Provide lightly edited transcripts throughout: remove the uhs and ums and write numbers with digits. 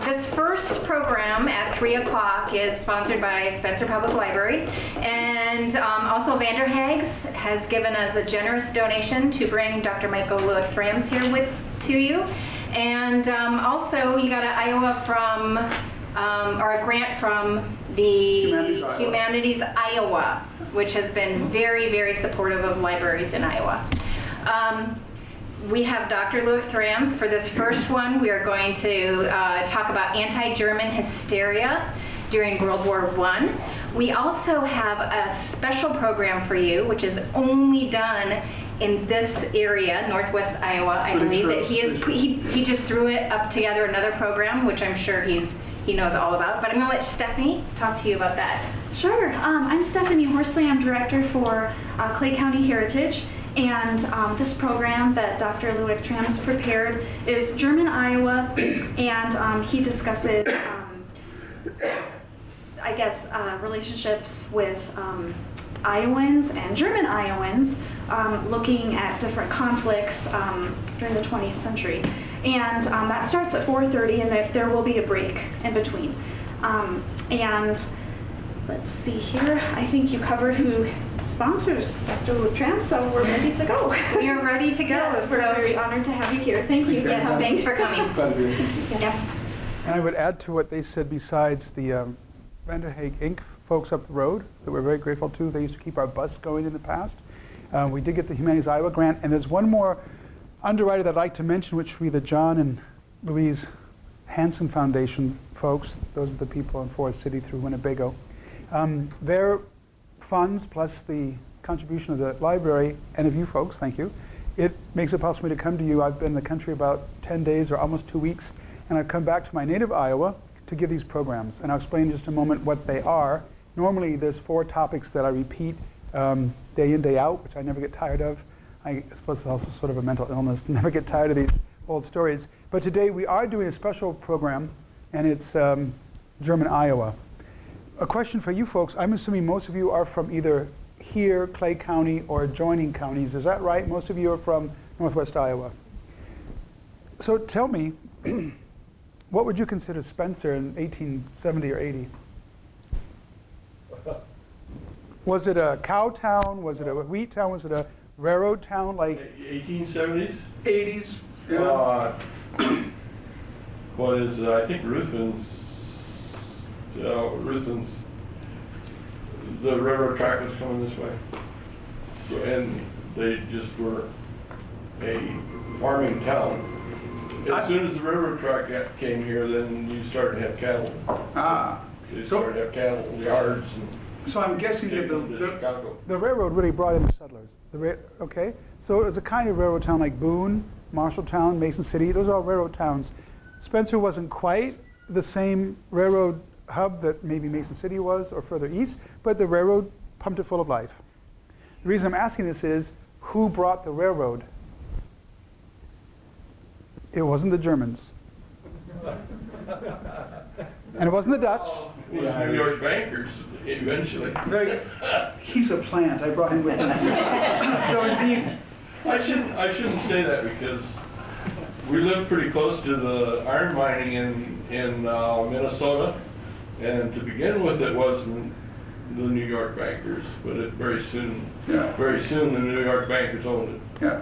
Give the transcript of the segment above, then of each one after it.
This first program at 3 o'clock is sponsored by Spencer Public Library, and also Vanderhags has given us a generous donation to bring Dr. Michael Luick-Thrams here to you. And also you got an Iowa from, or a grant from the Humanities Iowa, which has been very, very supportive of libraries in Iowa. We have Dr. Luick-Thrams. For this first one, we are going to talk about anti-German hysteria during World War I. We also have a special program for you, which is only done in this area, Northwest Iowa, I believe. That he just threw it up together another program, which I'm sure he knows all about. But I'm going to let Stephanie talk to you about that. Sure. I'm Stephanie Horsley. I'm director for Clay County Heritage. And this program that Dr. Luick-Thrams prepared is German Iowa, and he discusses, I guess, relationships with Iowans and German Iowans, looking at different conflicts during the 20th century. And that starts at 4:30, and there will be a break in between. And let's see here. I think you covered who sponsors Dr. Luick-Thrams, so we're ready to go. We are ready to go. Yes, we're very honored to have you here. Thank you. Yes, thanks for coming. Glad to be here. Yes. And I would add to what they said, besides the Vanderhaeg Inc. folks up the road that we're very grateful to. They used to keep our bus going in the past. We did get the Humanities Iowa grant, and there's one more underwriter that I'd like to mention, which would be the John and Louise Hansen Foundation folks. Those are the people in Forest City through Winnebago. Their funds plus the contribution of the library and of you folks, thank you, it makes it possible to come to you. I've been in the country about 10 days or almost 2 weeks, and I've come back to my native Iowa to give these programs. And I'll explain in just a moment what they are. Normally there's 4 topics that I repeat day in, day out, which I never get tired of. I suppose it's also sort of a mental illness to never get tired of these old stories. But today we are doing a special program, and it's German Iowa. A question for you folks. I'm assuming most of you are from either here, Clay County, or adjoining counties. Is that right? Most of you are from Northwest Iowa. So tell me, what would you consider Spencer in 1870 or 80? Was it a cow town? Was it a wheat town? Was it a railroad town? Like 1870s? 80s? Yeah. What is, I think Ruthven's, the railroad track was coming this way. So, and they just were a farming town. As soon as the railroad track came here, then you started to have cattle. They started to have cattle yards. And so I'm guessing that the railroad really brought in the settlers. Okay, so it was a kind of railroad town like Boone, Marshalltown, Mason City. Those are all railroad towns. Spencer wasn't quite the same railroad hub that maybe Mason City was or further east, but the railroad pumped it full of life. The reason I'm asking this is, who brought the railroad? It wasn't the Germans. And it wasn't the Dutch. It was New York bankers eventually. Very good. He's a plant. I brought him with me. So indeed. I shouldn't say that because we lived pretty close to the iron mining in Minnesota. And to begin with, it wasn't the New York bankers, but very soon the New York bankers owned it. Yeah.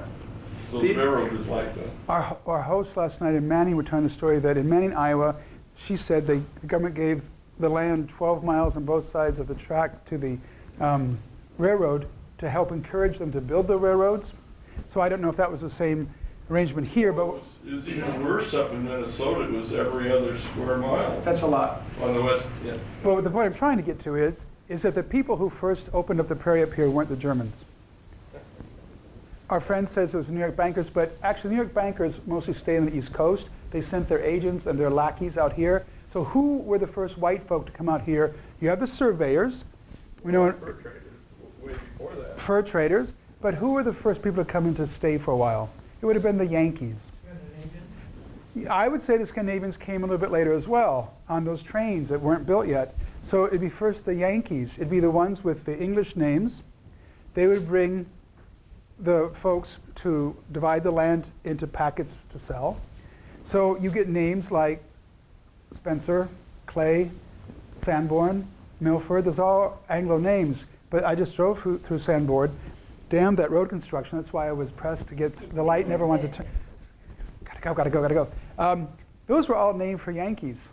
So the railroad was like that. Our host last night in Manning would tell the story that in Manning, Iowa, she said the government gave the land 12 miles on both sides of the track to the railroad to help encourage them to build the railroads. So I don't know if that was the same arrangement here, but it was even worse up in Minnesota. It was every other square mile. That's a lot. On the west, yeah. Well, the point I'm trying to get to is that the people who first opened up the prairie up here weren't the Germans. Our friend says it was New York bankers, but actually New York bankers mostly stayed on the East Coast. They sent their agents and their lackeys out here. So who were the first white folk to come out here? You have the surveyors. We know fur traders, way before that. Fur traders. But who were the first people to come in to stay for a while? It would have been the Yankees. I would say the Scandinavians came a little bit later as well on those trains that weren't built yet. So it'd be first the Yankees. It'd be the ones with the English names. They would bring the folks to divide the land into packets to sell. So you get names like Spencer, Clay, Sanborn, Milford. Those are all Anglo names. But I just drove through Sanborn, damned that road construction. That's why I was pressed to get the light. Never wanted to turn. Gotta go. Those were all named for Yankees,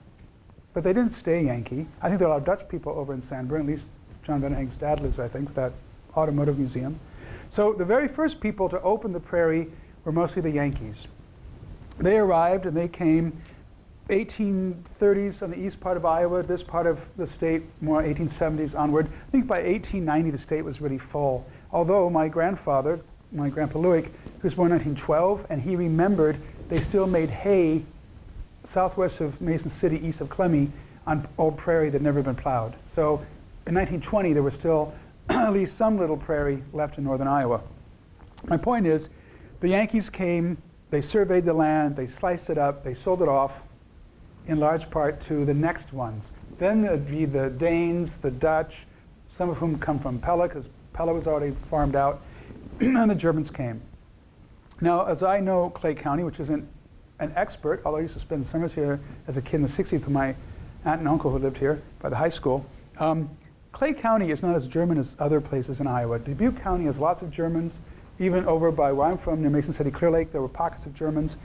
but they didn't stay Yankee. I think there are a lot of Dutch people over in Sanborn. At least John Van Hank's dad lives, I think, that automotive museum. So the very first people to open the prairie were mostly the Yankees. They arrived and they came 1830s on the east part of Iowa, this part of the state more 1870s onward. I think by 1890 the state was really full. Although my grandfather, my Grandpa Luick, he was born in 1912, and he remembered they still made hay southwest of Mason City, east of Clemmy, on old prairie that had never been plowed. So in 1920 there was still at least some little prairie left in northern Iowa. My point is, the Yankees came, they surveyed the land, they sliced it up, they sold it off, in large part to the next ones. Then there'd be the Danes, the Dutch, some of whom come from Pella, because Pella was already farmed out, and the Germans came. Now, as I know Clay County, which isn't an expert, although I used to spend summers here as a kid in the 60s with my aunt and uncle who lived here by the high school, Clay County is not as German as other places in Iowa. Dubuque County has lots of Germans. Even over by where I'm from, near Mason City, Clear Lake, there were pockets of Germans.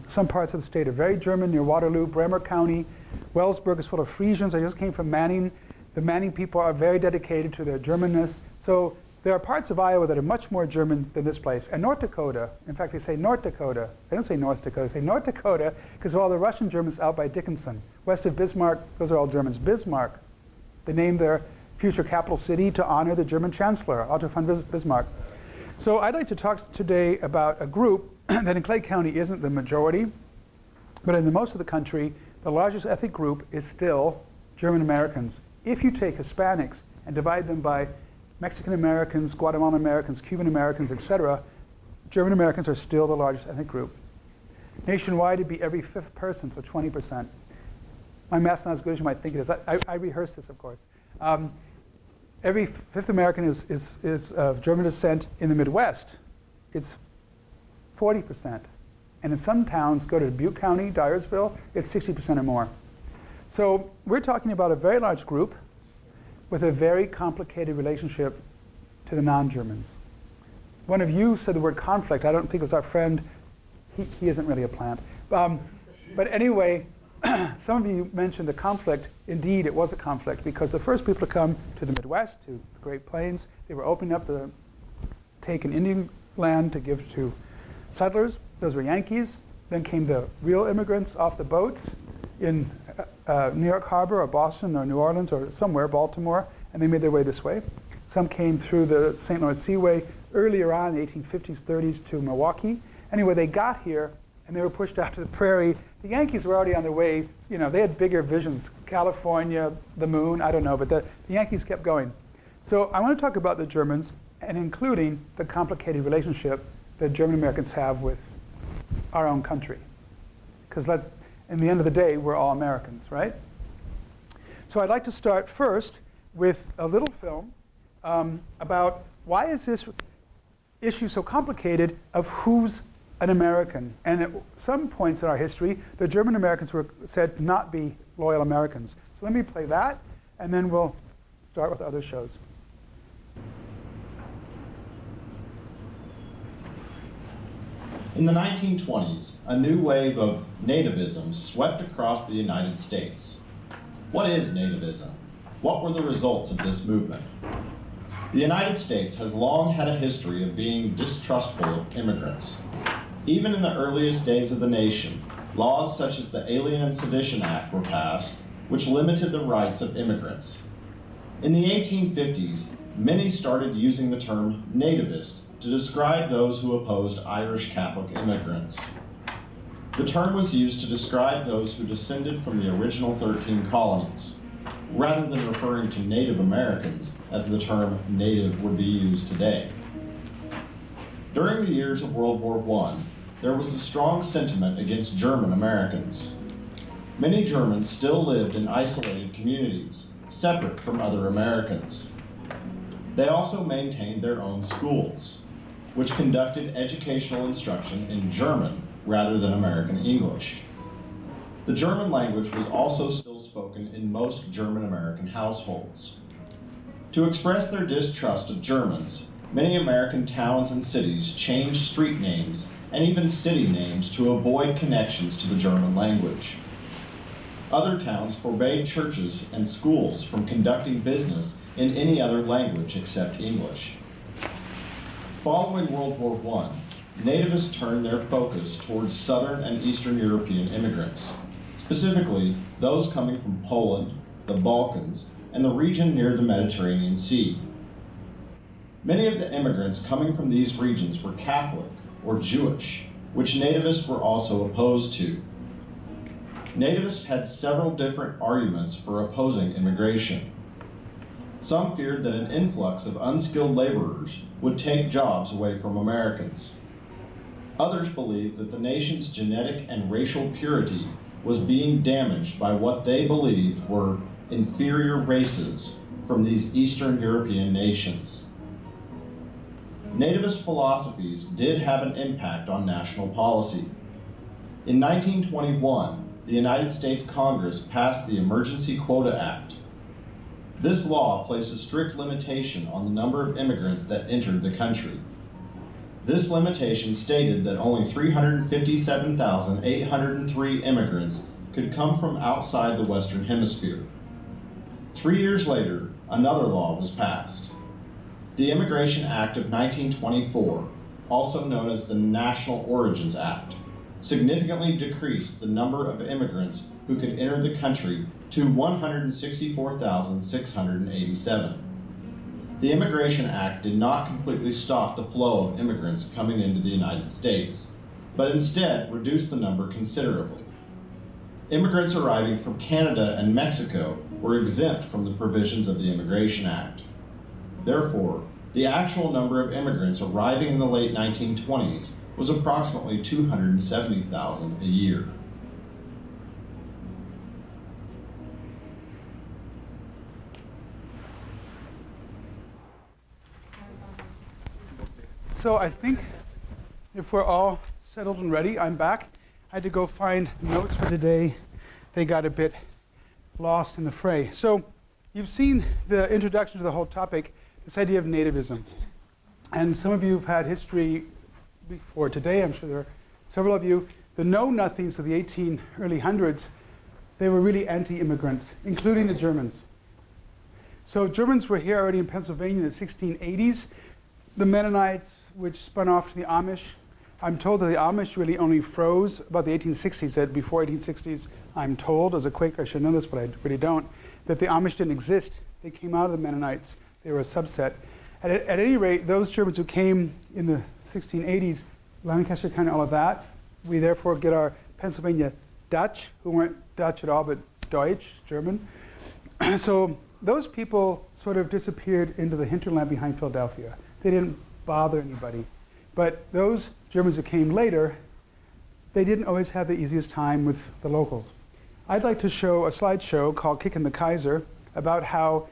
Some parts of the state are very German, near Waterloo. Bremer County, Wellsburg is full of Frisians. I just came from Manning. The Manning people are very dedicated to their Germanness. So there are parts of Iowa that are much more German than this place. And North Dakota, in fact, they say North Dakota. They don't say North Dakota, they say North Dakota because of all the Russian Germans out by Dickinson. West of Bismarck, those are all Germans. Bismarck, they named their future capital city to honor the German Chancellor, Otto von Bismarck. So I'd like to talk today about a group that in Clay County isn't the majority, but in most of the country, the largest ethnic group is still German Americans. If you take Hispanics and divide them by Mexican Americans, Guatemalan Americans, Cuban Americans, etc., German Americans are still the largest ethnic group. Nationwide, it'd be every fifth person, so 20%. My math's not as good as you might think it is. I rehearsed this, of course. Every fifth American is of German descent in the Midwest. It's 40%. And in some towns, go to Dubuque County, Dyersville, it's 60% or more. So we're talking about a very large group with a very complicated relationship to the non-Germans. One of you said the word conflict. I don't think it was our friend. He isn't really a plant. But anyway, some of you mentioned the conflict. Indeed, it was a conflict because the first people to come to the Midwest, to the Great Plains, they were opening up the taken Indian land to give to settlers. Those were Yankees. Then came the real immigrants off the boats in New York Harbor or Boston or New Orleans or somewhere, Baltimore, and they made their way this way. Some came through the St. Lawrence Seaway earlier on in the 1850s, 30s to Milwaukee. Anyway, they got here and they were pushed out to the prairie. The Yankees were already on their way. You know, they had bigger visions. California, the moon, I don't know, but the Yankees kept going. So I want to talk about the Germans and including the complicated relationship that German Americans have with our own country. Because in the end of the day, we're all Americans, right? So I'd like to start first with a little film about why is this issue so complicated of who's an American. And at some points in our history, the German Americans were said to not be loyal Americans. So let me play that, and then we'll start with other shows. In the 1920s, a new wave of nativism swept across the United States. What is nativism? What were the results of this movement? The United States has long had a history of being distrustful of immigrants. Even in the earliest days of the nation, laws such as the Alien and Sedition Act were passed, which limited the rights of immigrants. In the 1850s, many started using the term nativist to describe those who opposed Irish Catholic immigrants. The term was used to describe those who descended from the original 13 colonies, rather than referring to Native Americans as the term native would be used today. During the years of World War I, there was a strong sentiment against German Americans. Many Germans still lived in isolated communities, separate from other Americans. They also maintained their own schools, which conducted educational instruction in German rather than American English. The German language was also still spoken in most German American households. To express their distrust of Germans, many American towns and cities changed street names and even city names to avoid connections to the German language. Other towns forbade churches and schools from conducting business in any other language except English. Following World War I, nativists turned their focus towards Southern and Eastern European immigrants, specifically those coming from Poland, the Balkans, and the region near the Mediterranean Sea. Many of the immigrants coming from these regions were Catholic or Jewish, which nativists were also opposed to. Nativists had several different arguments for opposing immigration. Some feared that an influx of unskilled laborers would take jobs away from Americans. Others believed that the nation's genetic and racial purity was being damaged by what they believed were inferior races from these Eastern European nations. Nativist philosophies did have an impact on national policy. In 1921, the United States Congress passed the Emergency Quota Act. This law placed a strict limitation on the number of immigrants that entered the country. This limitation stated that only 357,803 immigrants could come from outside the Western Hemisphere. 3 years later, another law was passed. The Immigration Act of 1924, also known as the National Origins Act, significantly decreased the number of immigrants who could enter the country to 164,687. The Immigration Act did not completely stop the flow of immigrants coming into the United States, but instead reduced the number considerably. Immigrants arriving from Canada and Mexico were exempt from the provisions of the Immigration Act. Therefore, the actual number of immigrants arriving in the late 1920s was approximately 270,000 a year. So I think if we're all settled and ready, I'm back. I had to go find notes for today. They got a bit lost in the fray. So you've seen the introduction to the whole topic, this idea of nativism. And some of you have had history before today. I'm sure there are several of you. The know-nothings of the early hundreds, they were really anti-immigrants, including the Germans. So Germans were here already in Pennsylvania in the 1680s. The Mennonites, which spun off to the Amish. I'm told that the Amish really only froze about the 1860s, that before 1860s, I'm told, as a Quaker I should know this, but I really don't, that the Amish didn't exist. They came out of the Mennonites. They were a subset. At any rate, those Germans who came in the 1680s, Lancaster County, all of that, we therefore get our Pennsylvania Dutch, who weren't Dutch at all, but Deutsch, German. So those people sort of disappeared into the hinterland behind Philadelphia. They didn't bother anybody. But those Germans who came later, they didn't always have the easiest time with the locals. I'd like to show a slideshow called Kickin the Kaiser about how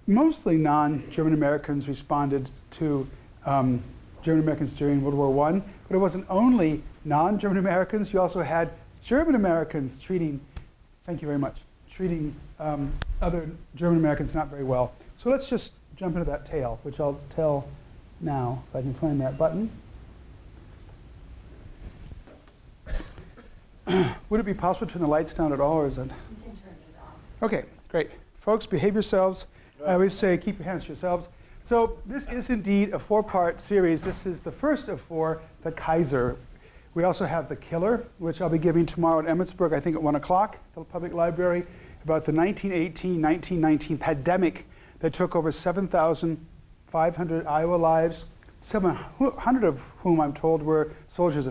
mostly non-German Americans responded to German Americans during World War I. But it wasn't only non-German Americans, you also had German Americans treating, thank you very much, treating other German Americans not very well. So let's just jump into that tale, which I'll tell now, if I can find that button. Would it be possible to turn the lights down at all, or is it? You can turn these off. Okay, great. Folks, behave yourselves. I always say keep your hands to yourselves. So this is indeed a 4-part series. This is the first of 4, The Kaiser. We also have The Killer, which I'll be giving tomorrow at Emmitsburg, I think at 1 o'clock, at the public library, about the 1918-1919 pandemic that took over 7,500 Iowa lives, 700 of whom I'm told were soldiers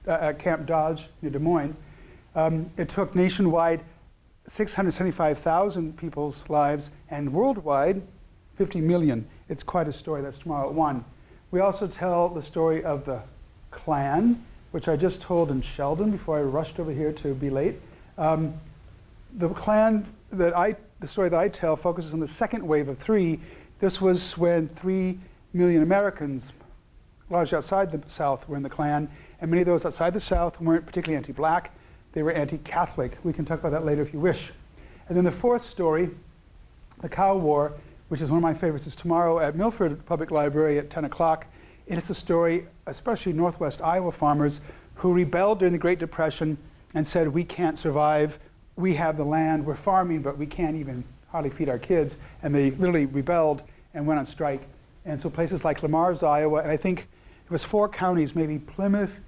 at Camp Dodge near Des Moines. It took nationwide 675,000 people's lives, and worldwide 50 million. It's quite a story. That's tomorrow at 1. We also tell the story of the Klan, which I just told in Sheldon before I rushed over here to be late. The Klan the story that I tell focuses on the second wave of 3. This was when 3 million Americans, largely outside the South, were in the Klan, and many of those outside the South weren't particularly anti-black. they were anti-Catholic. We can talk about that later if you wish. And then the fourth story, the Cow War, which is one of my favorites, is tomorrow at Milford Public Library at 10 o'clock. It is the story, especially Northwest Iowa farmers, who rebelled during the Great Depression and said, we can't survive, we have the land, we're farming, but we can't even hardly feed our kids. And they literally rebelled and went on strike. And so places like Lamar's, Iowa, and I think it was 4 counties, maybe Plymouth,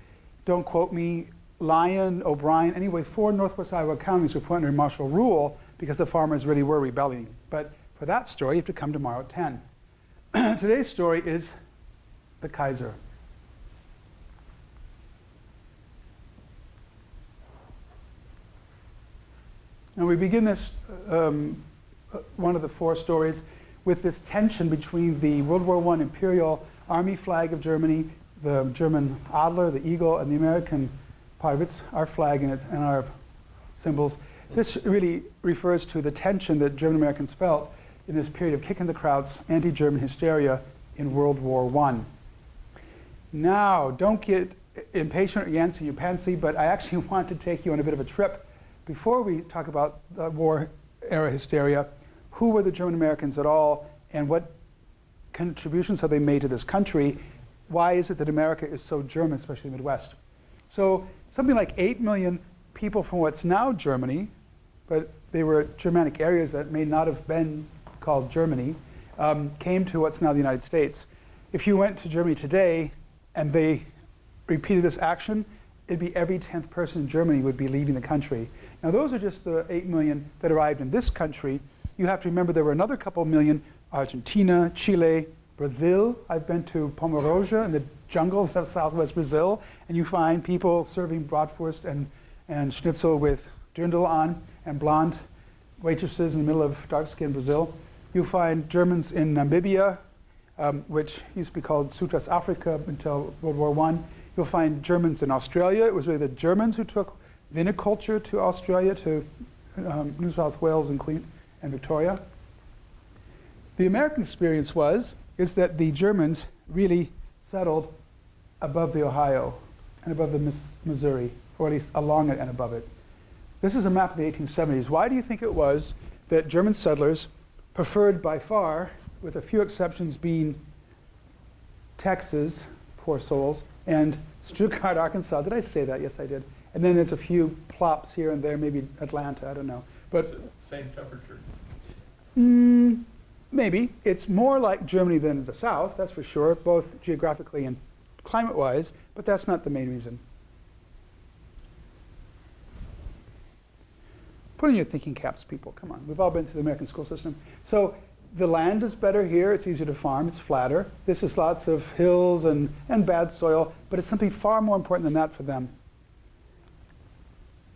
don't quote me, Lyon, O'Brien, anyway, 4 Northwest Iowa counties were put under martial rule because the farmers really were rebelling. But for that story, you have to come tomorrow at 10. Today's story is the Kaiser. Now we begin this, one of the 4 stories, with this tension between the World War I Imperial Army flag of Germany, the German Adler, the eagle, and the American part of it's our flag and our symbols. This really refers to the tension that German Americans felt in this period of kicking the crowd's anti-German hysteria in World War I. Now, don't get impatient or yancy you pansy, but I actually want to take you on a bit of a trip. Before we talk about the war era hysteria, who were the German Americans at all, and what contributions have they made to this country? Why is it that America is so German, especially the Midwest? So something like 8 million people from what's now Germany, but they were Germanic areas that may not have been called Germany, came to what's now the United States. If you went to Germany today and they repeated this action, it'd be every 10th person in Germany would be leaving the country. Now those are just the 8 million that arrived in this country. You have to remember there were another couple million, Argentina, Chile, Brazil. I've been to Pomerania in the jungles of southwest Brazil, and you find people serving bratwurst and schnitzel with dirndl on, and blonde waitresses in the middle of dark-skinned Brazil. You find Germans in Namibia, which used to be called Southwest Africa until World War I. You'll find Germans in Australia. It was really the Germans who took viniculture to Australia, to New South Wales and Queen and Victoria. The American experience is that the Germans really settled above the Ohio and above the Missouri, or at least along it and above it. This is a map of the 1870s. Why do you think it was that German settlers preferred by far, with a few exceptions being Texas, poor souls, and Stuttgart, Arkansas? Did I say that? Yes, I did. And then there's a few plops here and there, maybe Atlanta, I don't know. But same temperature. Maybe. It's more like Germany than the South, that's for sure, both geographically and climate-wise, but that's not the main reason. Put in your thinking caps, people. Come on. We've all been through the American school system. So the land is better here. It's easier to farm. It's flatter. This is lots of hills and bad soil, but it's something far more important than that for them.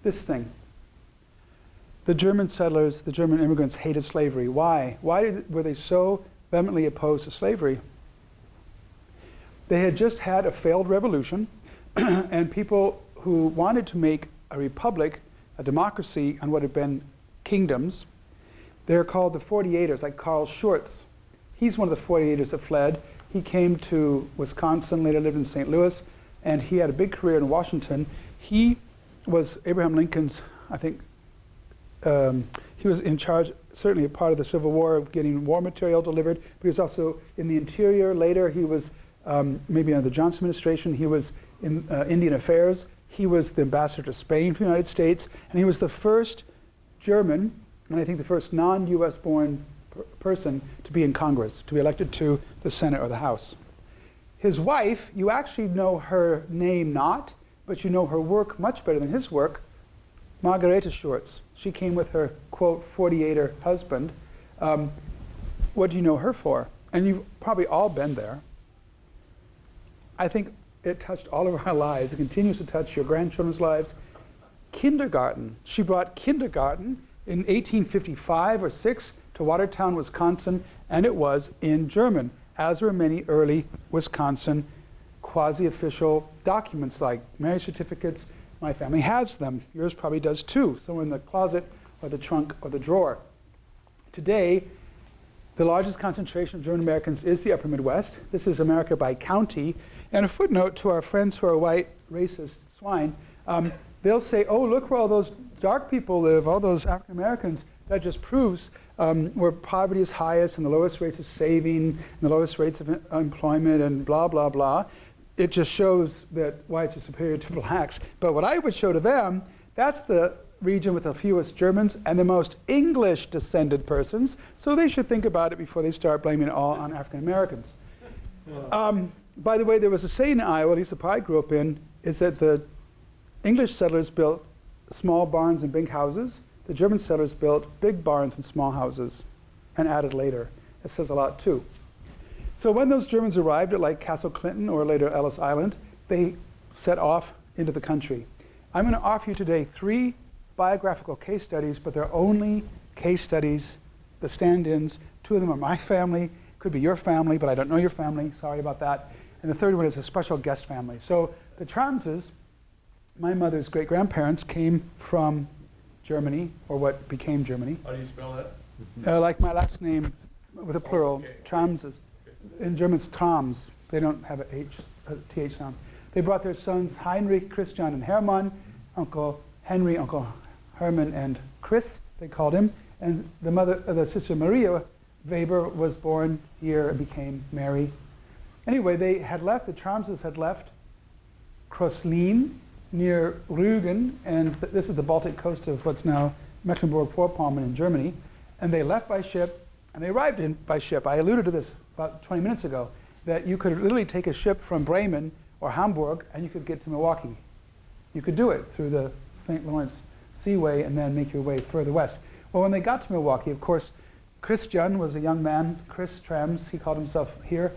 This thing. The German settlers, the German immigrants hated slavery. Why? Why were they so vehemently opposed to slavery? They had just had a failed revolution, and people who wanted to make a republic, a democracy on what had been kingdoms, they're called the 48ers, like Carl Schurz. He's one of the 48ers that fled. He came to Wisconsin, later lived in St. Louis, and he had a big career in Washington. He was Abraham Lincoln's, I think, he was in charge, certainly a part of the Civil War, of getting war material delivered, but he was also in the interior. Later, he was maybe under the Johnson administration, he was in Indian Affairs. He was the ambassador to Spain for the United States, and he was the first German, and I think the first non-US born person to be in Congress, to be elected to the Senate or the House. His wife, you actually know her name not, but you know her work much better than his work, Margarete Schurz. She came with her, quote, 48er husband. What do you know her for? And you've probably all been there. I think it touched all of our lives. It continues to touch your grandchildren's lives. Kindergarten. She brought kindergarten in 1855 or 6 to Watertown, Wisconsin, and it was in German, as were many early Wisconsin quasi-official documents like marriage certificates. My family has them. Yours probably does too, somewhere in the closet or the trunk or the drawer. Today, the largest concentration of German Americans is the Upper Midwest. This is America by county. And a footnote to our friends who are white, racist swine, they'll say, oh, look where all those dark people live, all those African Americans. That just proves where poverty is highest and the lowest rates of saving and the lowest rates of employment and blah, blah, blah. It just shows that whites are superior to blacks. But what I would show to them, that's the region with the fewest Germans and the most English-descended persons. So they should think about it before they start blaming it all on African Americans. By the way, there was a saying in Iowa, at least the part I grew up in, is that the English settlers built small barns and big houses. The German settlers built big barns and small houses and added later. That says a lot too. So when those Germans arrived at like Castle Clinton or later Ellis Island, they set off into the country. I'm going to offer you today 3 biographical case studies, but they're only case studies, the stand-ins. 2 of them are my family, could be your family, but I don't know your family, sorry about that. And the 3rd one is a special guest family. So the Tramses, my mother's great-grandparents, came from Germany, or what became Germany. How do you spell that? Like my last name with a plural, okay. Tramses. In German it's Trams. They don't have a TH sound. They brought their sons Heinrich, Christian, and Hermann, Uncle Henry, Uncle Herman, and Chris, they called him. And the sister Maria Weber was born here and became Mary. Anyway, they had left, the Tramses had left Crosslin near Rügen, and this is the Baltic coast of what's now Mecklenburg-Vorpommern in Germany. And they left by ship, and they arrived by ship. I alluded to this about 20 minutes ago, that you could literally take a ship from Bremen or Hamburg, and you could get to Milwaukee. You could do it through the St. Lawrence Seaway and then make your way further west. Well, when they got to Milwaukee, of course, Christian was a young man, Chris Trams, he called himself here.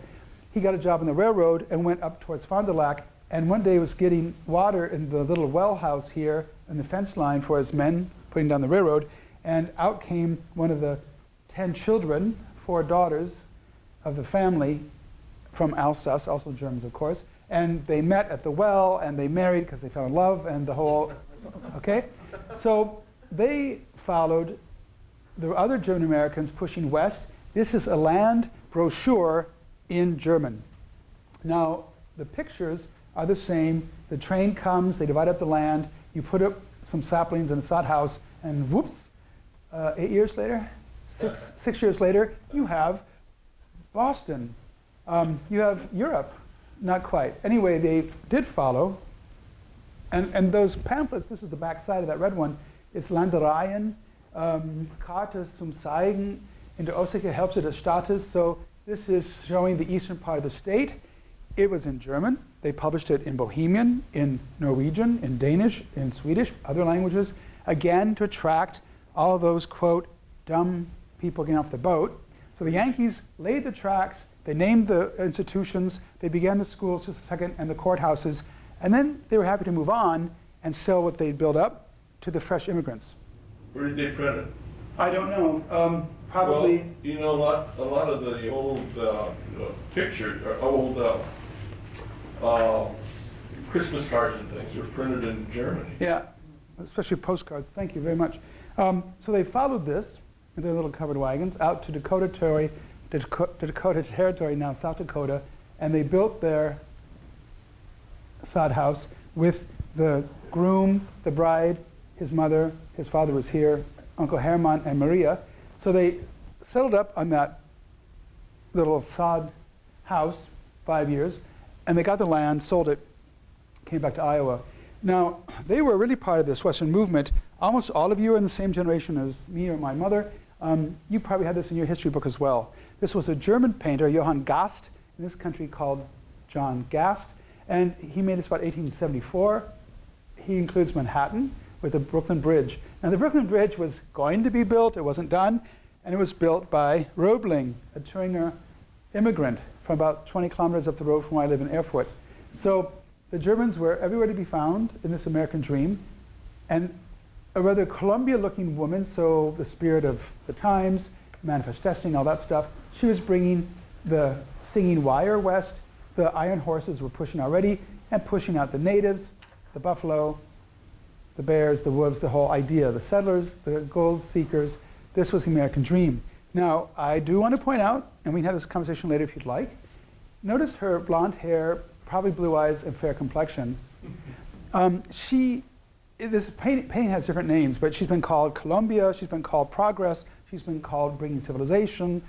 He got a job on the railroad and went up towards Fond du Lac, and one day was getting water in the little well house here in the fence line for his men putting down the railroad, and out came one of the 10 children, 4 daughters of the family from Alsace, also Germans, of course, and they met at the well, and they married because they fell in love, and the whole, okay? So they followed the other German Americans pushing west. This is a land brochure in German. Now, the pictures are the same. The train comes, they divide up the land, you put up some saplings in a sod house, and whoops, 8 years later, six years later, you have Boston. You have Europe. Not quite. Anyway, they did follow. And those pamphlets, this is the back side of that red one, it's Ländereien, Karte zum Zeigen in der östliche Hälfte des Staates. So this is showing the eastern part of the state. It was in German. They published it in Bohemian, in Norwegian, in Danish, in Swedish, other languages, again to attract all those, quote, dumb people getting off the boat. So the Yankees laid the tracks, they named the institutions, they began the schools just a second and the courthouses, and then they were happy to move on and sell what they'd built up to the fresh immigrants. Where did they print it? I don't know. Probably. Well, you know, a lot of the old pictures, or old Christmas cards and things were printed in Germany. Yeah, especially postcards. Thank you very much. So they followed this in their little covered wagons out to Dakota Territory, now South Dakota, and they built their sod house with the groom, the bride, his mother, his father was here, Uncle Herman and Maria. So they settled up on that little sod house 5 years, and they got the land, sold it, came back to Iowa. Now, they were really part of this Western movement. Almost all of you are in the same generation as me or my mother. You probably had this in your history book as well. This was a German painter, Johann Gast, in this country called John Gast, and he made this about 1874. He includes Manhattan with the Brooklyn Bridge. Now, the Brooklyn Bridge was going to be built, it wasn't done, and it was built by Roebling, a Thüringer immigrant from about 20 kilometers up the road from where I live in Erfurt. So the Germans were everywhere to be found in this American dream, and a rather Columbia-looking woman, so the spirit of the times, Manifest Destiny, all that stuff, she was bringing the singing wire west. The iron horses were pushing already, and pushing out the natives, the buffalo, the bears, the wolves, the whole idea, the settlers, the gold seekers. This was the American dream. Now, I do want to point out, and we can have this conversation later if you'd like, notice her blonde hair, probably blue eyes, and fair complexion. She this painting has different names, but she's been called Columbia, she's been called Progress, she's been called Bringing Civilization.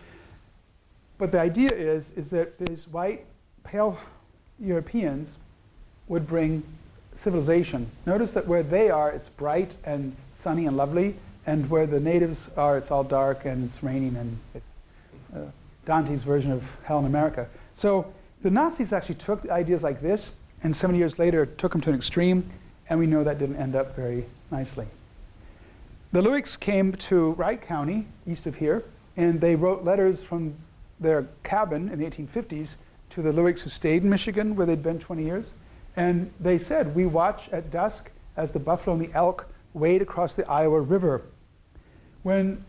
But the idea is that these white, pale Europeans would bring civilization. Notice that where they are, it's bright and sunny and lovely, and where the natives are, it's all dark and it's raining, and it's Dante's version of hell in America. So the Nazis actually took ideas like this, and 70 years later took them to an extreme, and we know that didn't end up very nicely. The Luicks came to Wright County, east of here, and they wrote letters from their cabin in the 1850s to the Luicks who stayed in Michigan, where they'd been 20 years. And they said, we watch at dusk as the buffalo and the elk wade across the Iowa River. When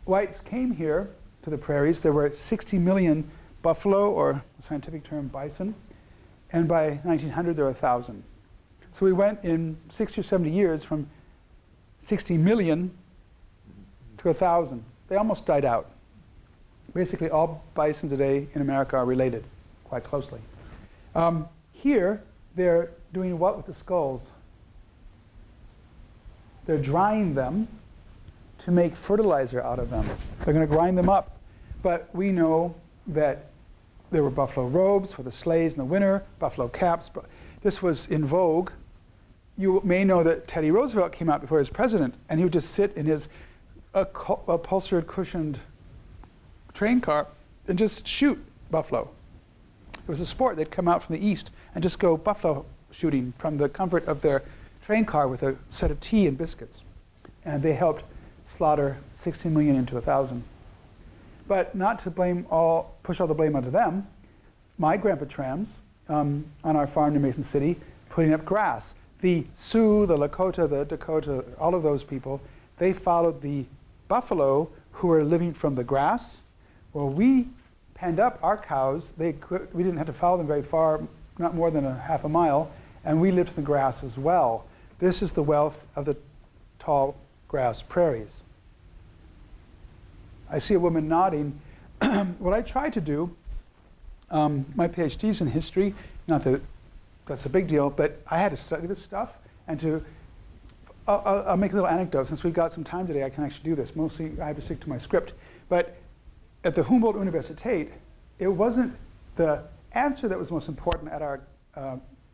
whites came here to the prairies, there were 60 million buffalo, or the scientific term bison, and by 1900 there were 1,000. So we went in 60 or 70 years from 60 million to 1,000. They almost died out. Basically all bison today in America are related quite closely. Here, they're doing what with the skulls? They're drying them to make fertilizer out of them. They're going to grind them up. But we know that there were buffalo robes for the sleighs in the winter, buffalo caps. But this was in vogue. You may know that Teddy Roosevelt came out before he was president, and he would just sit in his upholstered, cushioned train car and just shoot buffalo. It was a sport. They'd come out from the east and just go buffalo shooting from the comfort of their train car with a set of tea and biscuits. And they helped slaughter 16 million into 1,000. But not to push all the blame onto them, my grandpa Trams, on our farm near Mason City, putting up grass. The Sioux, the Lakota, the Dakota, all of those people, they followed the buffalo who were living from the grass. Well, we penned up our cows. We didn't have to follow them very far, not more than a half a mile, and we lived in the grass as well. This is the wealth of the tall grass prairies. I see a woman nodding. What I tried to do, my PhD's in history, not that that's a big deal, but I had to study this stuff, and I'll make a little anecdote. Since we've got some time today, I can actually do this. Mostly I have to stick to my script. But at the Humboldt Universität, it wasn't the answer that was most important at our,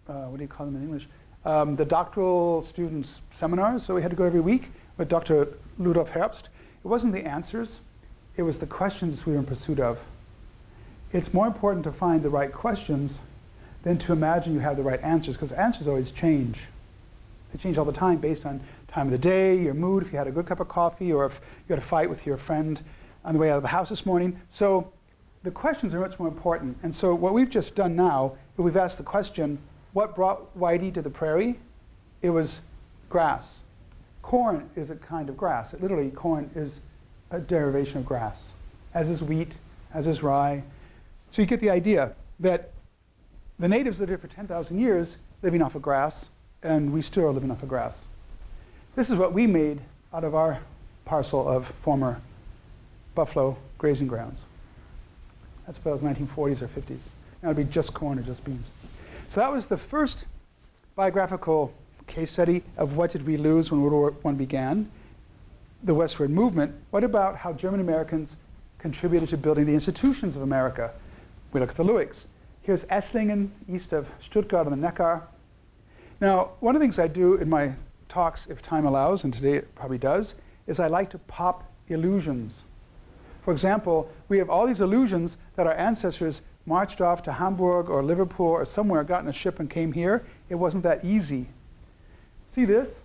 what do you call them in English? The doctoral students' seminars, so we had to go every week with Dr. Ludolf Herbst. It wasn't the answers, it was the questions we were in pursuit of. It's more important to find the right questions than to imagine you have the right answers, because answers always change. They change all the time based on time of the day, your mood, if you had a good cup of coffee, or if you had a fight with your friend on the way out of the house this morning. So the questions are much more important. And so what we've just done now, we've asked the question, what brought Whitey to the prairie? It was grass. Corn is a kind of grass. Literally, corn is a derivation of grass, as is wheat, as is rye. So you get the idea that the natives lived here for 10,000 years living off of grass, and we still are living off of grass. This is what we made out of our parcel of former buffalo grazing grounds. That's about the 1940s or 50s. Now it'd be just corn or just beans. So that was the first biographical case study of what did we lose when World War I began, the westward movement. What about how German Americans contributed to building the institutions of America? We look at the Luicks. Here's Esslingen, east of Stuttgart on the Neckar. Now, one of the things I do in my talks, if time allows, and today it probably does, is I like to pop illusions. For example, we have all these illusions that our ancestors marched off to Hamburg or Liverpool or somewhere, got in a ship and came here. It wasn't that easy. See this?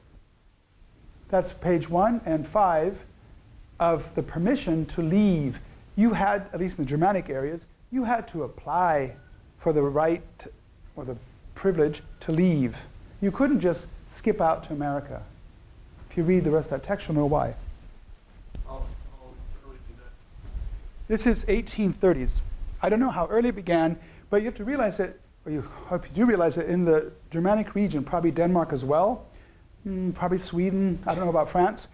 That's page 1 and 5 of the permission to leave. You had, at least in the Germanic areas, you had to apply for the right or the privilege to leave. You couldn't just skip out to America. If you read the rest of that text, you'll know why. This is 1830s. I don't know how early it began, but you have to realize that, or you hope you do realize that in the Germanic region, probably Denmark as well, probably Sweden, I don't know about France,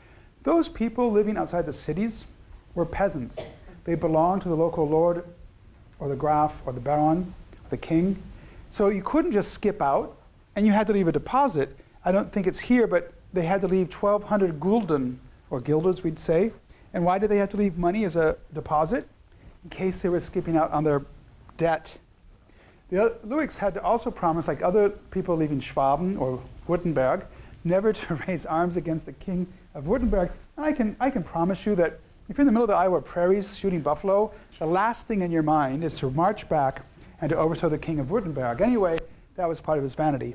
those people living outside the cities were peasants. They belonged to the local lord or the graf or the baron, or the king. So you couldn't just skip out, and you had to leave a deposit. I don't think it's here, but they had to leave 1,200 gulden, or guilders we'd say. And why did they have to leave money as a deposit? In case they were skipping out on their debt. The Luicks had to also promise, like other people leaving Schwaben or Württemberg, never to raise arms against the king of Württemberg. And I can promise you that if you're in the middle of the Iowa prairies shooting buffalo, the last thing in your mind is to march back and to overthrow the king of Württemberg. Anyway, that was part of his vanity.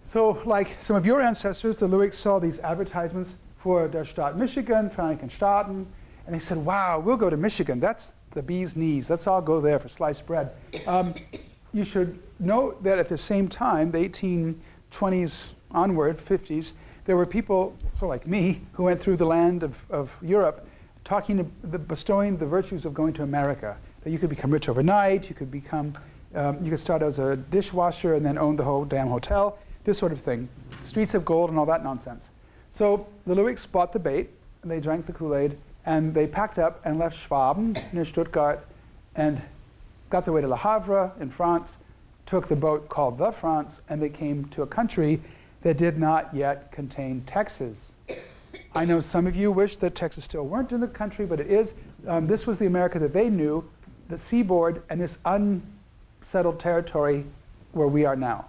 So like some of your ancestors, the Luicks saw these advertisements for der Staat Michigan, Vereinigten Staaten, and they said, wow, we'll go to Michigan. That's the bee's knees. Let's all go there for sliced bread. You should note that at the same time, the 1820s onward, 50s, there were people, sort of like me, who went through the land of Europe bestowing the virtues of going to America. That you could become rich overnight, you could become, you could start as a dishwasher and then own the whole damn hotel, this sort of thing. Streets of gold and all that nonsense. So the Luicks bought the bait, and they drank the Kool-Aid, and they packed up and left Schwaben near Stuttgart and got their way to Le Havre in France, took the boat called the France, and they came to a country that did not yet contain Texas. I know some of you wish that Texas still weren't in the country, but it is. This was the America that they knew, the seaboard and this unsettled territory where we are now,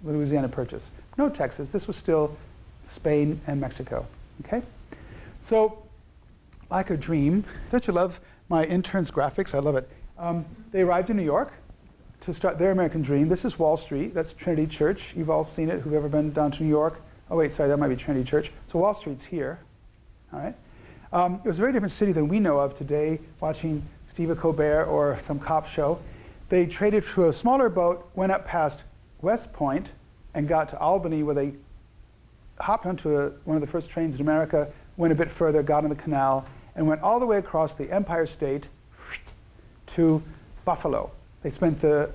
Louisiana Purchase. No Texas, this was still Spain and Mexico, okay? So, like a dream, don't you love my intern's graphics? I love it. They arrived in New York to start their American dream. This is Wall Street. That's Trinity Church. You've all seen it, who've ever been down to New York. Oh, wait, sorry, that might be Trinity Church. So Wall Street's here, all right? It was a very different city than we know of today, watching Stephen Colbert or some cop show. They traded to a smaller boat, went up past West Point, and got to Albany, where they hopped onto one of the first trains in America, went a bit further, got on the canal, and went all the way across the Empire State to Buffalo. They spent the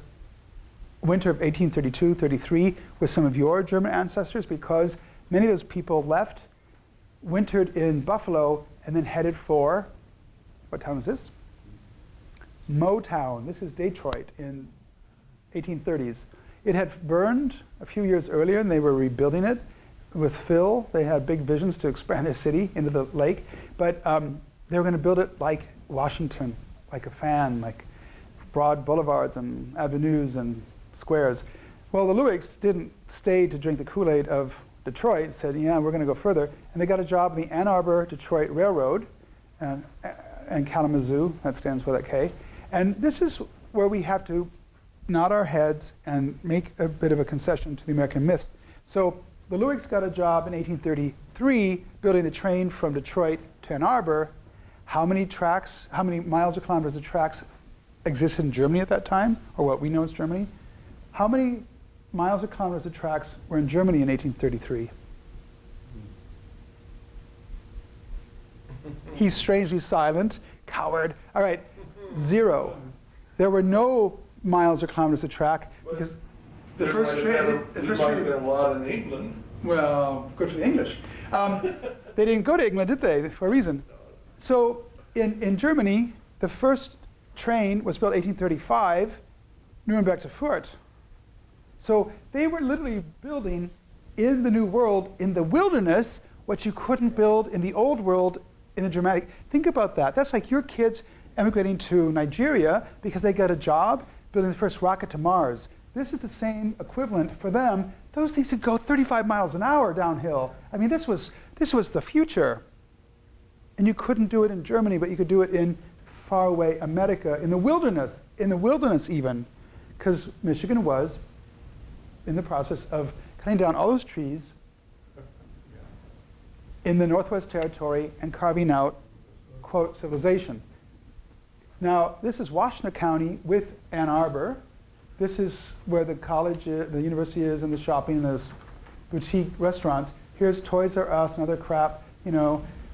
winter of 1832-33 with some of your German ancestors because many of those people left, wintered in Buffalo, and then headed for, what town is this? Motown. This is Detroit in 1830s. It had burned a few years earlier, and they were rebuilding it with fill. They had big visions to expand their city into the lake, but they were going to build it like Washington, like a fan, like broad boulevards and avenues and squares. Well, the Luicks didn't stay to drink the Kool-Aid of Detroit, said, yeah, we're going to go further. And they got a job in the Ann Arbor-Detroit Railroad, and Kalamazoo, that stands for that K. And this is where we have to nod our heads and make a bit of a concession to the American myths. So the Luicks got a job in 1833 building the train from Detroit to Ann Arbor. How many miles or kilometers of tracks existed in Germany at that time, or what we know as Germany? How many miles or kilometers of tracks were in Germany in 1833? He's strangely silent. Coward. All right, 0. There were no miles or kilometers of track because the first train. There might have been a lot in England. Well, good for the English. They didn't go to England, did they? For a reason. So in Germany, the first train was built 1835, Nuremberg to Fürth. So they were literally building in the New World, in the wilderness, what you couldn't build in the Old World in the Germanic. Think about that. That's like your kids emigrating to Nigeria because they got a job building the first rocket to Mars. This is the same equivalent for them. Those things could go 35 miles an hour downhill. I mean, this was the future. And you couldn't do it in Germany, but you could do it in faraway America, in the wilderness even, because Michigan was in the process of cutting down all those trees in the Northwest Territory and carving out, quote, civilization. Now, this is Washington County with Ann Arbor. This is where the college, the university is, and the shopping, and those boutique restaurants. Here's Toys R Us and other crap,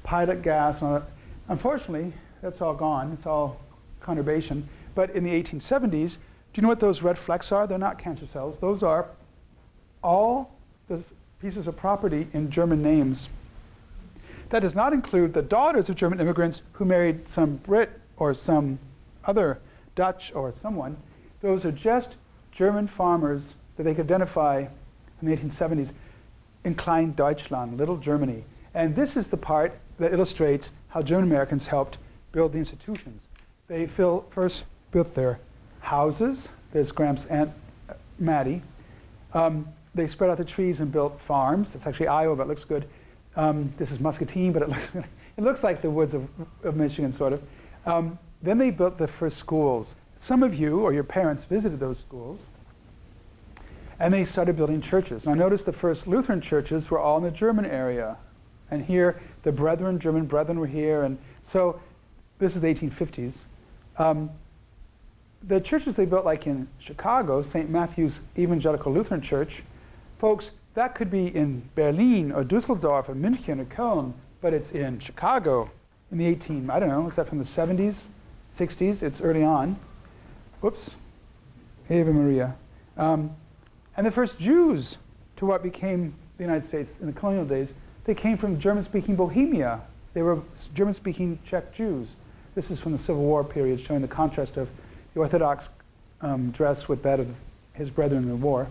Pilot Gas and all that. Unfortunately, that's all gone. It's all conurbation. But in the 1870s, do you know what those red flecks are? They're not cancer cells. Those are all the pieces of property in German names. That does not include the daughters of German immigrants who married some Brit or some other Dutch or someone. Those are just German farmers that they could identify in the 1870s. in Klein Deutschland, Little Germany. And this is the part that illustrates how German Americans helped build the institutions. They first built their houses. There's Graham's Aunt Maddie. They spread out the trees and built farms. That's actually Iowa, but it looks good. This is Muscatine, but it looks like the woods of Michigan, sort of. Then they built the first schools. Some of you, or your parents, visited those schools. And they started building churches. Now notice the first Lutheran churches were all in the German area. And here, the German brethren were here. And so this is the 1850s. The churches they built, like in Chicago, St. Matthew's Evangelical Lutheran Church, folks, that could be in Berlin or Dusseldorf or München or Köln, but it's in Chicago in the I don't know, is that from the 70s, 60s? It's early on. Whoops. Ave Maria. And the first Jews to what became the United States in the colonial days, they came from German-speaking Bohemia. They were German-speaking Czech Jews. This is from the Civil War period, showing the contrast of the Orthodox dress with that of his brethren in the war.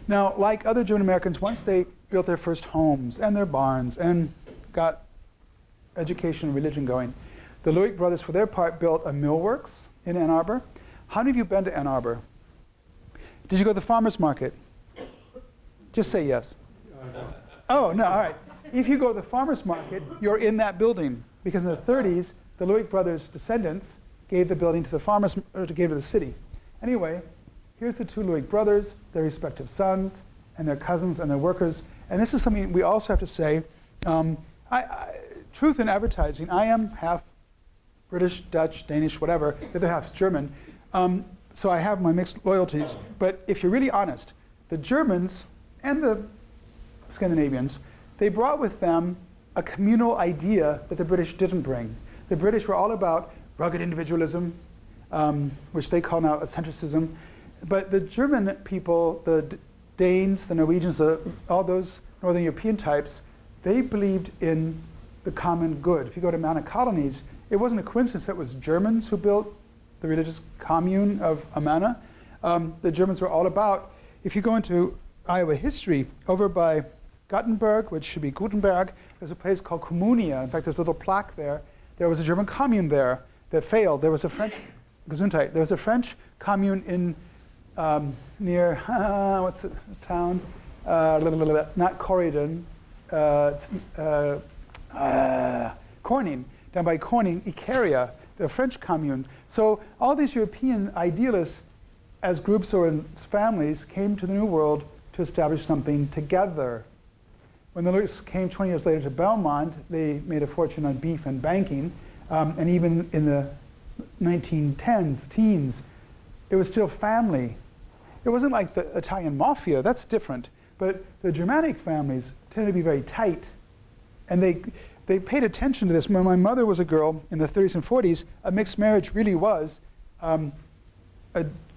Now, like other German Americans, once they built their first homes and their barns and got education and religion going, the Luick brothers, for their part, built a millworks in Ann Arbor. How many of you have been to Ann Arbor? Did you go to the farmer's market? Just say yes. Oh, no, all right. If you go to the farmer's market, you're in that building, because in the 30s, the Luick brothers' descendants gave the building to the farmers, or gave to the city. Anyway, here's the two Luick brothers, their respective sons, and their cousins and their workers. And this is something we also have to say. Truth in advertising, I am half British, Dutch, Danish, whatever. The other half is German. So I have my mixed loyalties. But if you're really honest, the Germans and the Scandinavians, they brought with them a communal idea that the British didn't bring. The British were all about rugged individualism, which they call now eccentricism. But the German people, the Danes, the Norwegians, all those Northern European types, they believed in the common good. If you go to Mountain Colonies, it wasn't a coincidence that it was Germans who built the religious commune of Amana. The Germans were all about, if you go into Iowa history, over by Gothenburg, which should be Gutenberg, there's a place called Communia. In fact, there's a little plaque there. There was a German commune there that failed. There was a French, Gesundheit, there was a French commune in near, what's the town? Not Corydon, Corning, down by Corning, Icaria, the French commune. So all these European idealists, as groups or as families, came to the New World to establish something together. When the Luicks came 20 years later to Belmont, they made a fortune on beef and banking. And even in the 1910s, teens, it was still family. It wasn't like the Italian mafia, that's different. But the Germanic families tended to be very tight. And they paid attention to this. When my mother was a girl in the 30s and 40s, a mixed marriage really was a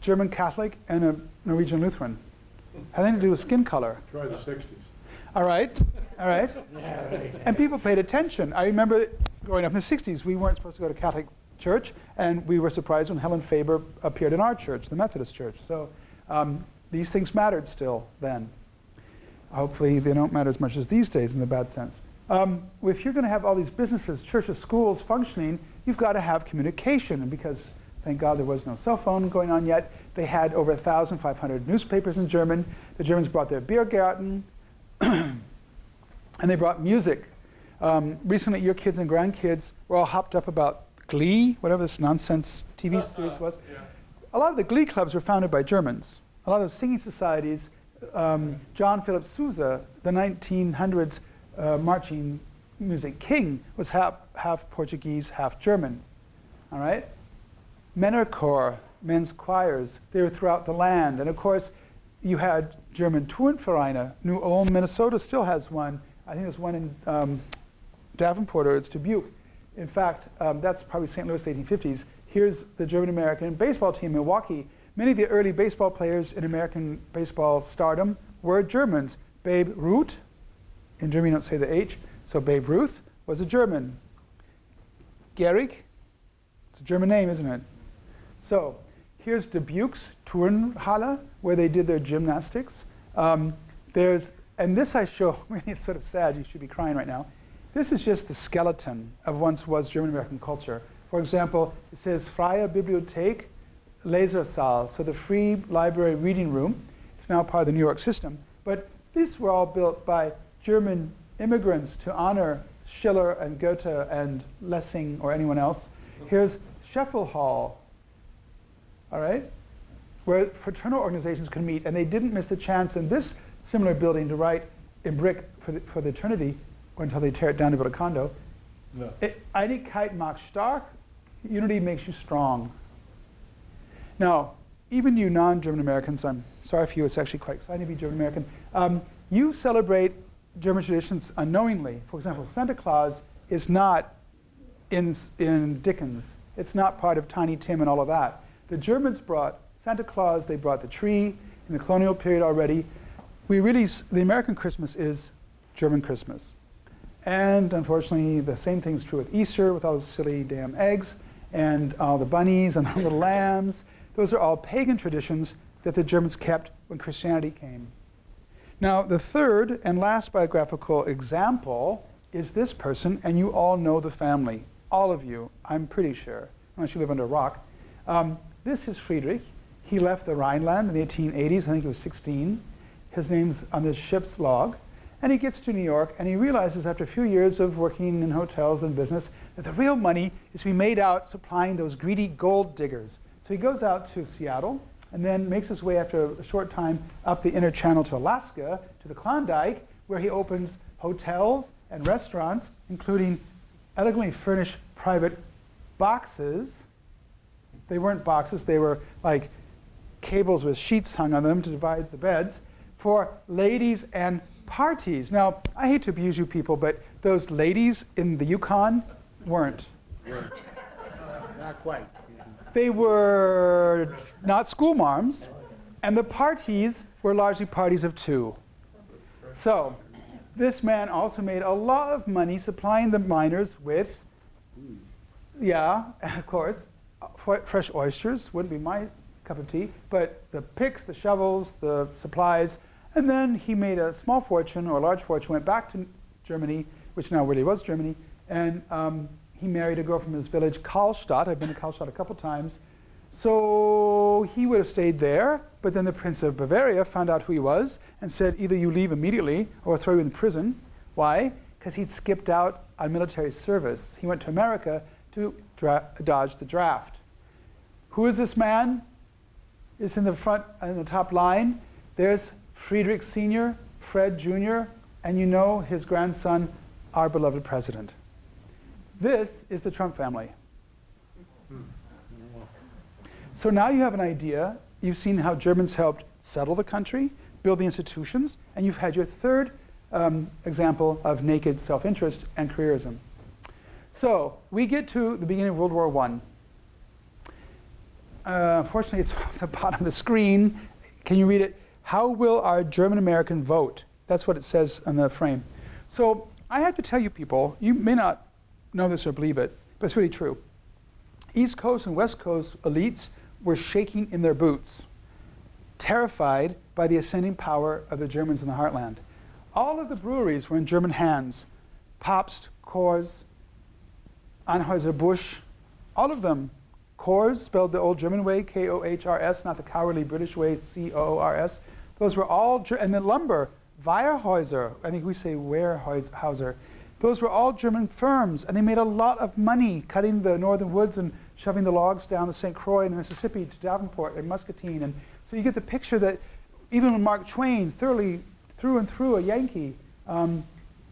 German Catholic and a Norwegian Lutheran. Had nothing to do with skin color. Try the 60s. All right, all right. And people paid attention. I remember growing up in the 60s, we weren't supposed to go to Catholic church, and we were surprised when Helen Faber appeared in our church, the Methodist church. So these things mattered still then. Hopefully they don't matter as much as these days in the bad sense. If you're going to have all these businesses, churches, schools functioning, you've got to have communication. And because, thank God, there was no cell phone going on yet, they had over 1,500 newspapers in German. The Germans brought their Biergarten, and they brought music. Recently, your kids and grandkids were all hopped up about Glee, whatever this nonsense TV series was. Yeah. A lot of the Glee clubs were founded by Germans. A lot of those singing societies, John Philip Sousa, the 1900s marching music king, was half Portuguese, half German. All right? Männerchor, men's choirs, they were throughout the land. And of course, you had German Turnvereine. New Ulm, Minnesota still has one. I think there's one in Davenport, or it's Dubuque. In fact, that's probably St. Louis, 1850s. Here's the German-American baseball team, Milwaukee. Many of the early baseball players in American baseball stardom were Germans. Babe Ruth, in Germany you don't say the H, so Babe Ruth was a German. Gehrig, it's a German name, isn't it? So here's Dubuque's Turnhalle, where they did their gymnastics. And this I show, really it's sort of sad, you should be crying right now. This is just the skeleton of once was German American culture. For example, it says Freie Bibliothek Lesersaal, so the free library reading room. It's now part of the New York system. But these were all built by German immigrants to honor Schiller and Goethe and Lessing or anyone else. Here's Scheffel Hall, all right, where fraternal organizations could meet, and they didn't miss the chance in this similar building to write in brick for the eternity, or until they tear it down to build a condo. No. Einigkeit macht stark, unity makes you strong. Now, even you non-German Americans, I'm sorry for you, it's actually quite exciting to be German American. You celebrate German traditions unknowingly. For example, Santa Claus is not in Dickens. It's not part of Tiny Tim and all of that. The Germans brought Santa Claus, they brought the tree in the colonial period already. The American Christmas is German Christmas. And unfortunately, the same thing's true with Easter, with all those silly damn eggs, and all the bunnies and the little lambs. Those are all pagan traditions that the Germans kept when Christianity came. Now, the third and last biographical example is this person, and you all know the family. All of you, I'm pretty sure, unless you live under a rock. This is Friedrich. He left the Rhineland in the 1880s. I think he was 16. His name's on this ship's log. And he gets to New York, and he realizes after a few years of working in hotels and business that the real money is to be made out supplying those greedy gold diggers. So he goes out to Seattle, and then makes his way after a short time up the inner channel to Alaska, to the Klondike, where he opens hotels and restaurants, including elegantly furnished private boxes. They weren't boxes, they were like cables with sheets hung on them to divide the beds, for ladies and parties. Now, I hate to abuse you people, but those ladies in the Yukon weren't. Not quite. They were not school marms, and the parties were largely parties of two. So, this man also made a lot of money supplying the miners with, of course, fresh oysters. Wouldn't be my cup of tea, but the picks, the shovels, the supplies. And then he made a small fortune, or a large fortune, went back to Germany, which now really was Germany, and he married a girl from his village, Karlstadt. I've been to Karlstadt a couple times. So he would have stayed there, but then the Prince of Bavaria found out who he was and said, either you leave immediately or we'll throw you in prison. Why? Because he'd skipped out on military service. He went to America to dodge the draft. Who is this man? Is in the front, in the top line. There's Friedrich Sr., Fred Jr., and you know his grandson, our beloved president. This is the Trump family. So now you have an idea. You've seen how Germans helped settle the country, build the institutions, and you've had your third example of naked self-interest and careerism. So we get to the beginning of World War I. Unfortunately, it's off the bottom of the screen. Can you read it? How will our German American vote? That's what it says on the frame. So I have to tell you people, you may not know this or believe it, but it's really true. East Coast and West Coast elites were shaking in their boots, terrified by the ascending power of the Germans in the heartland. All of the breweries were in German hands. Pabst, Coors, Anheuser-Busch, all of them. Coors, spelled the old German way, K-O-H-R-S, not the cowardly British way, C-O-O-R-S. Those were all, and then lumber, Weyerhaeuser, I think we say Weyerhaeuser. Those were all German firms, and they made a lot of money cutting the northern woods and shoving the logs down the St. Croix and the Mississippi to Davenport and Muscatine. And so you get the picture that even when Mark Twain, thoroughly through and through a Yankee,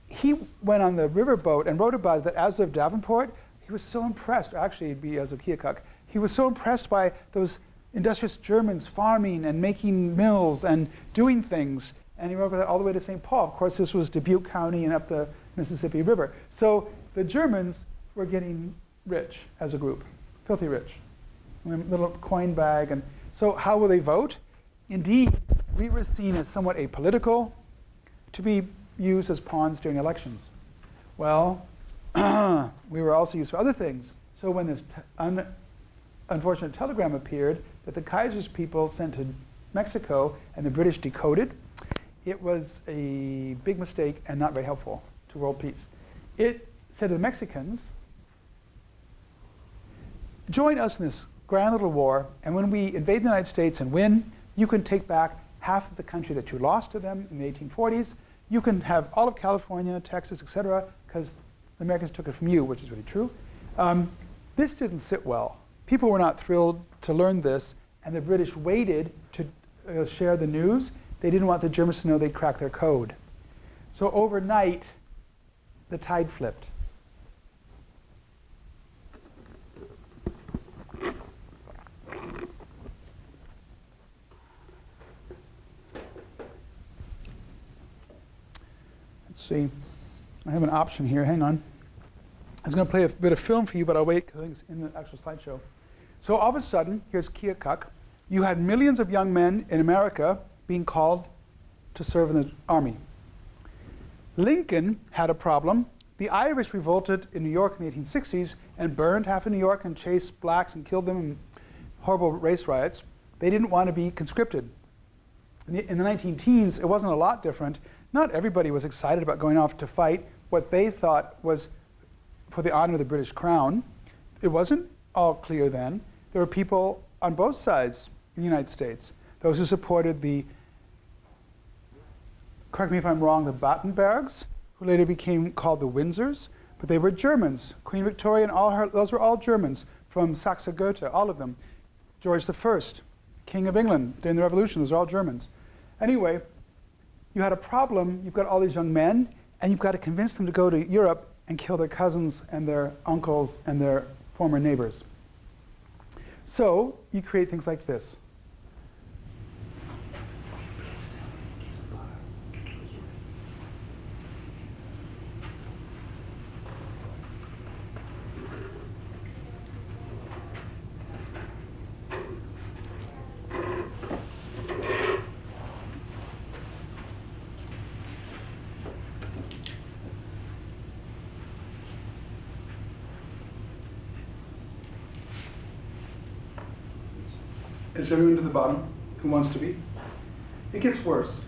he went on the riverboat and wrote about it that as of Davenport, he was so impressed, actually it'd be as of Keokuk, he was so impressed by those industrious Germans farming and making mills and doing things. And he wrote about it all the way to St. Paul. Of course, this was Dubuque County and up the Mississippi River. So the Germans were getting rich as a group, filthy rich. Little coin bag. And so how will they vote? Indeed, we were seen as somewhat apolitical, to be used as pawns during elections. Well, we were also used for other things. So when this unfortunate telegram appeared that the Kaiser's people sent to Mexico and the British decoded, it was a big mistake and not very helpful to world peace. It said to the Mexicans, join us in this grand little war, and when we invade the United States and win, you can take back half of the country that you lost to them in the 1840s. You can have all of California, Texas, etc., because the Americans took it from you, which is really true. This didn't sit well. People were not thrilled to learn this, and the British waited to share the news. They didn't want the Germans to know they'd cracked their code. So overnight, the tide flipped. Let's see. I have an option here. Hang on. I was going to play a bit of film for you, but I'll wait because I think it's in the actual slideshow. So all of a sudden, here's Keokuk. You had millions of young men in America being called to serve in the army. Lincoln had a problem. The Irish revolted in New York in the 1860s and burned half of New York and chased blacks and killed them in horrible race riots. They didn't want to be conscripted. In the 19-teens, it wasn't a lot different. Not everybody was excited about going off to fight what they thought was for the honor of the British crown. It wasn't all clear then. There were people on both sides in the United States. Those who supported the, correct me if I'm wrong, the Battenbergs, who later became called the Windsors, but they were Germans. Queen Victoria and all her, those were all Germans from Saxe-Gotha, all of them. George I, King of England during the Revolution, those are all Germans. Anyway, you had a problem. You've got all these young men, and you've got to convince them to go to Europe and kill their cousins and their uncles and their former neighbors. So you create things like this. Is everyone to the bottom who wants to be? It gets worse.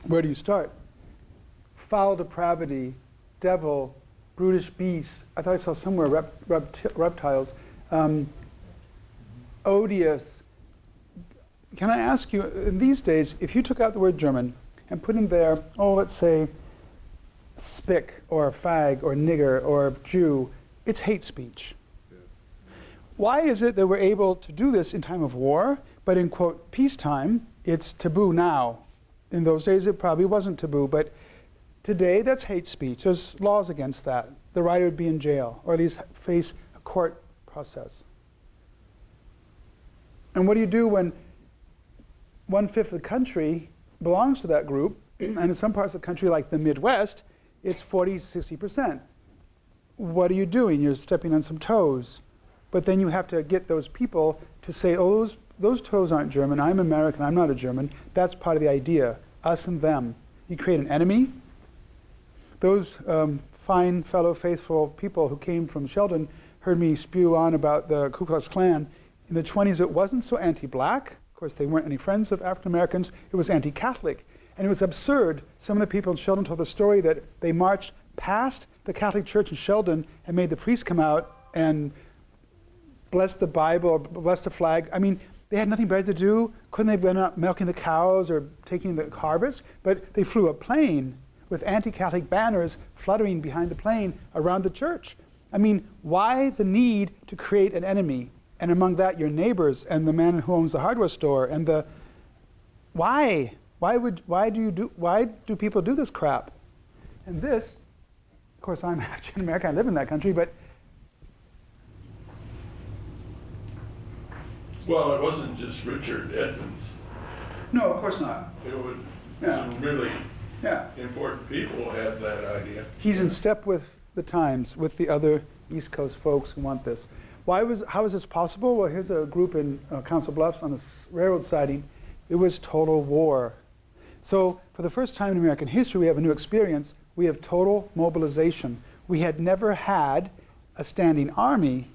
Where do you start? Foul depravity, devil, brutish beasts. I thought I saw somewhere reptiles. Odious. Can I ask you, in these days, if you took out the word German and put in there, oh, let's say, spick or fag or nigger or Jew, it's hate speech. Yeah. Why is it that we're able to do this in time of war, but in, quote, peacetime, it's taboo now? In those days, it probably wasn't taboo, but today, that's hate speech. There's laws against that. The writer would be in jail, or at least face a court process. And what do you do when 1/5 of the country belongs to that group, and in some parts of the country, like the Midwest, it's 40, 60%. What are you doing? You're stepping on some toes. But then you have to get those people to say, oh, those toes aren't German. I'm American. I'm not a German. That's part of the idea, us and them. you create an enemy. Those fine fellow faithful people who came from Sheldon heard me spew on about the Ku Klux Klan. In the 20s, it wasn't so anti-black. Of course, they weren't any friends of African Americans. It was anti-Catholic. And it was absurd. Some of the people in Sheldon told the story that they marched past the Catholic Church in Sheldon and made the priest come out and bless the Bible or bless the flag. I mean, they had nothing better to do. Couldn't they have been out milking the cows or taking the harvest? But they flew a plane with anti-Catholic banners fluttering behind the plane around the church. I mean, why the need to create an enemy? And among that, your neighbors and the man who owns the hardware store and the... Why? Why do people do this crap? And this, of course, I'm African American, I live in that country, but Well, it wasn't just Richard Edmonds. no, of course not. It was Yeah. some really Yeah. important people had that idea. He's in step with the times, with the other East Coast folks who want this. How is this possible? Well, here's a group in Council Bluffs on a railroad siding. It was total war. So for the first time in American history, we have a new experience. We have total mobilization. We had never had a standing army.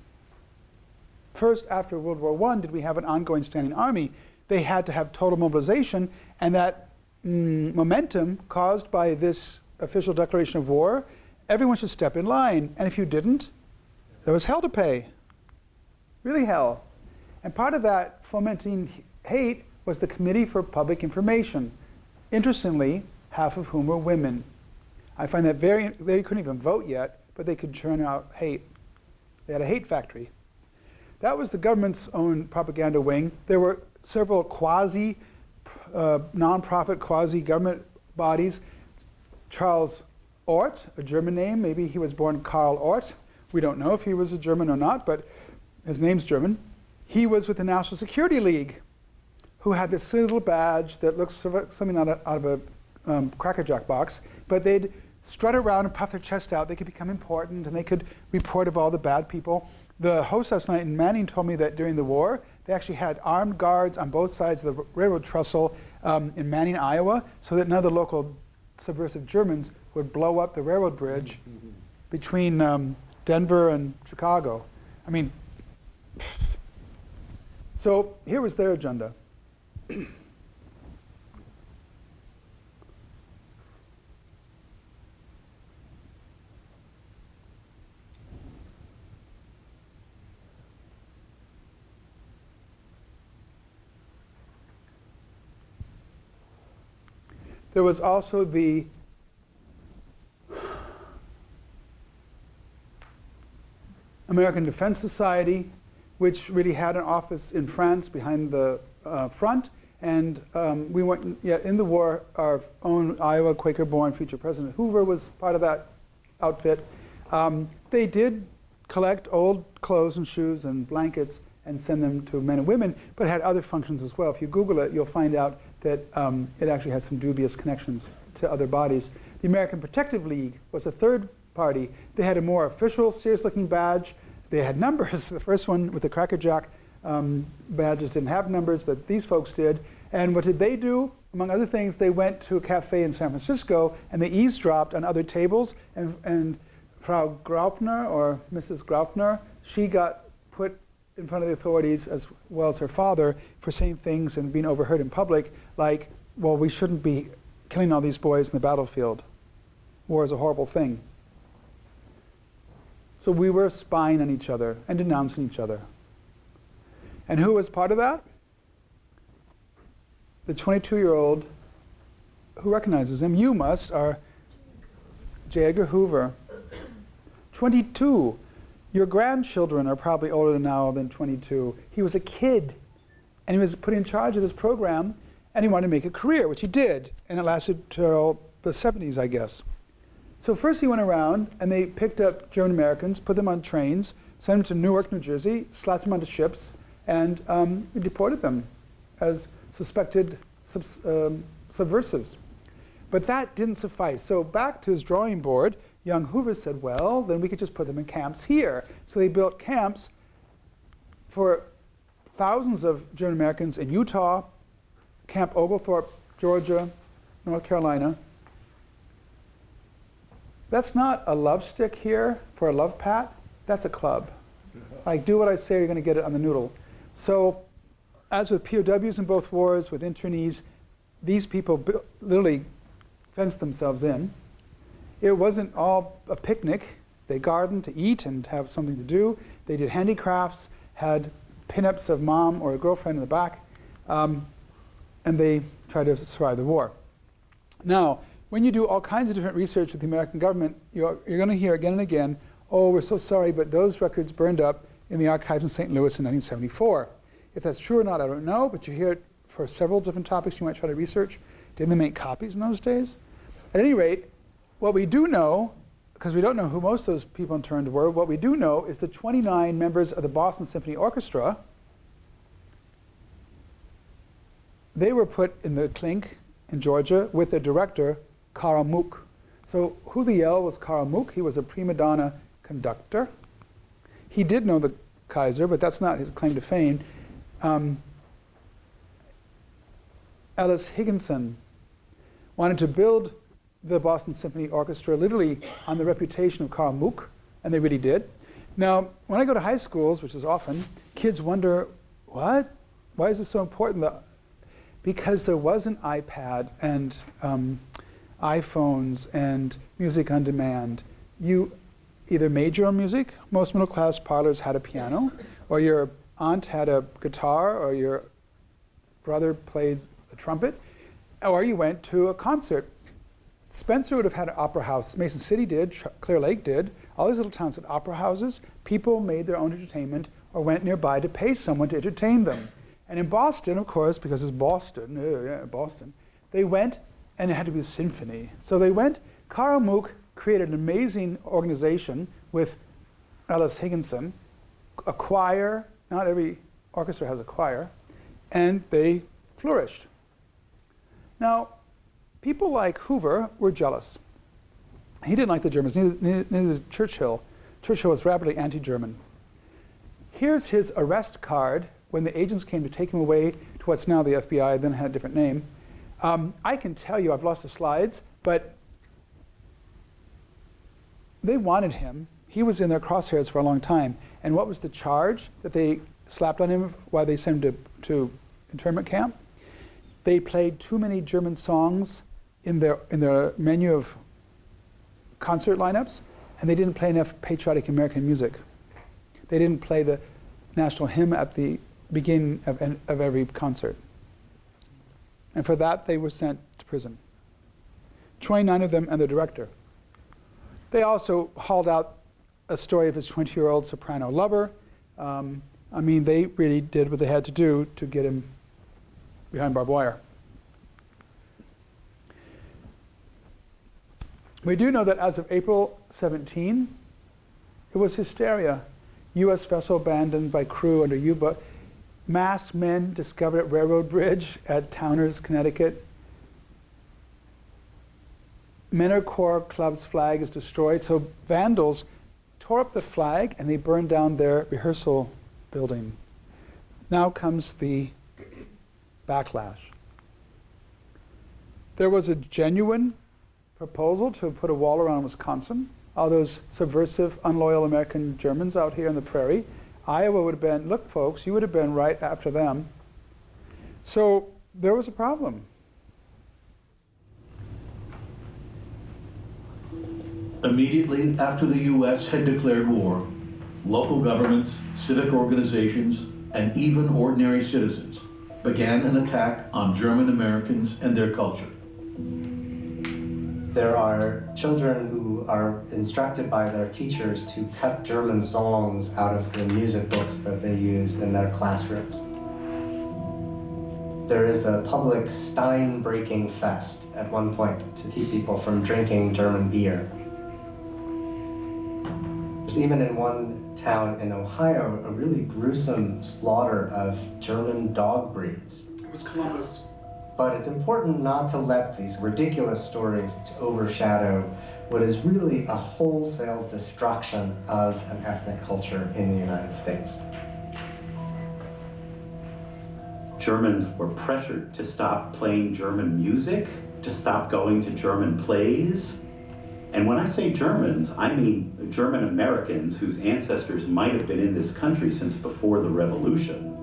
First, after World War I, did we have an ongoing standing army. They had to have total mobilization, and that momentum caused by this official declaration of war, everyone should step in line. And if you didn't, there was hell to pay. Really hell. And part of that fomenting hate was the Committee for Public Information. Interestingly, half of whom were women. I find that they couldn't even vote yet, but they could churn out hate. They had a hate factory. That was the government's own propaganda wing. There were several non-profit, quasi-government bodies. Charles Ort, a German name, maybe he was born Karl Ort. We don't know if he was a German or not, but his name's German. He was with the National Security League, who had this little badge that looks sort of something out of a Cracker Jack box, but they'd strut around and puff their chest out. They could become important, and they could report of all the bad people. The host last night in Manning told me that during the war, they actually had armed guards on both sides of the railroad trestle in Manning, Iowa, so that none of the local subversive Germans would blow up the railroad bridge between Denver and Chicago. I mean, so here was their agenda. There was also the American Defense Society, which really had an office in France behind the front. And we weren't yet in the war. Our own Iowa Quaker-born future President Hoover was part of that outfit. They did collect old clothes and shoes and blankets and send them to men and women, but it had other functions as well. If you Google it, you'll find out that it actually had some dubious connections to other bodies. The American Protective League was a third party. They had a more official, serious-looking badge. They had numbers. The first one with the Cracker Jack badges didn't have numbers, but these folks did. And what did they do? Among other things, they went to a cafe in San Francisco, and they eavesdropped on other tables. And Frau Graupner, or Mrs. Graupner, she got put in front of the authorities, as well as her father, for saying things and being overheard in public, like, well, we shouldn't be killing all these boys in the battlefield. War is a horrible thing. So we were spying on each other and denouncing each other. And who was part of that? The 22-year-old who recognizes him. You must, are J. Edgar Hoover. 22. Your grandchildren are probably older now than 22. He was a kid, and he was put in charge of this program, and he wanted to make a career, which he did, and it lasted till the 70s, I guess. So first he went around, and they picked up German Americans, put them on trains, sent them to Newark, New Jersey, slapped them onto ships, and deported them as suspected subversives. But that didn't suffice. So back to his drawing board, young Hoover said, well, then we could just put them in camps here. So they built camps for thousands of German Americans in Utah, Camp Oglethorpe, Georgia, North Carolina, That's not a love stick here for a love pat. That's a club. Like, do what I say, you're going to get it on the noodle. So, as with POWs in both wars, with internees, these people literally fenced themselves in. It wasn't all a picnic. They gardened to eat and have something to do. They did handicrafts, had pinups of mom or a girlfriend in the back, and they tried to survive the war. Now, when you do all kinds of different research with the American government, you're going to hear again and again, oh, we're so sorry, but those records burned up in the archives in St. Louis in 1974. If that's true or not, I don't know, but you hear it for several different topics you might try to research. Didn't they make copies in those days? At any rate, what we do know, because we don't know who most of those people interned were, what we do know is the 29 members of the Boston Symphony Orchestra, they were put in the clink in Georgia with their director, Karl Muck. So who the hell was Karl Muck? He was a prima donna conductor. He did know the Kaiser, but that's not his claim to fame. Ellis Higginson wanted to build the Boston Symphony Orchestra literally on the reputation of Karl Muck, and they really did. Now, when I go to high schools, which is often, kids wonder, what? Why is this so important? Because there was an iPad and iPhones and music on demand. You either made your own music, most middle class parlors had a piano, or your aunt had a guitar, or your brother played a trumpet, or you went to a concert. Spencer would have had an opera house. Mason City did, Clear Lake did. All these little towns had opera houses. People made their own entertainment or went nearby to pay someone to entertain them. And in Boston, of course, because it's Boston, Boston, they went, and it had to be a symphony. So they went, Karl Muck created an amazing organization with Ellis Higginson, a choir, not every orchestra has a choir, and they flourished. Now, people like Hoover were jealous. He didn't like the Germans, neither did Churchill. Churchill was rapidly anti-German. Here's his arrest card when the agents came to take him away to what's now the FBI, then had a different name. I can tell you, I've lost the slides, but they wanted him. He was in their crosshairs for a long time. And what was the charge that they slapped on him while they sent him to internment camp? They played too many German songs in their menu of concert lineups, and they didn't play enough patriotic American music. They didn't play the national hymn at the beginning of every concert. And for that, they were sent to prison. 29 of them and the director. They also hauled out a story of his 20-year-old soprano lover. I mean, they really did what they had to do to get him behind barbed wire. We do know that as of April 17, it was hysteria. U.S. vessel abandoned by crew under U-boat. Masked men discovered at railroad bridge at Towners, Connecticut. Menor Corps Club's flag is destroyed. So vandals tore up the flag and they burned down their rehearsal building. Now comes the backlash. There was a genuine proposal to put a wall around Wisconsin. All those subversive, unloyal American Germans out here in the prairie. Iowa would have been, look folks, you would have been right after them. So there was a problem. Immediately after the U.S. had declared war, local governments, civic organizations, and even ordinary citizens began an attack on German Americans and their culture. There are children who are instructed by their teachers to cut German songs out of the music books that they use in their classrooms. There is a public Stein-breaking fest at one point to keep people from drinking German beer. There's even in one town in Ohio a really gruesome slaughter of German dog breeds. It was Columbus. But it's important not to let these ridiculous stories to overshadow what is really a wholesale destruction of an ethnic culture in the United States. Germans were pressured to stop playing German music, to stop going to German plays. And when I say Germans, I mean German Americans whose ancestors might have been in this country since before the Revolution.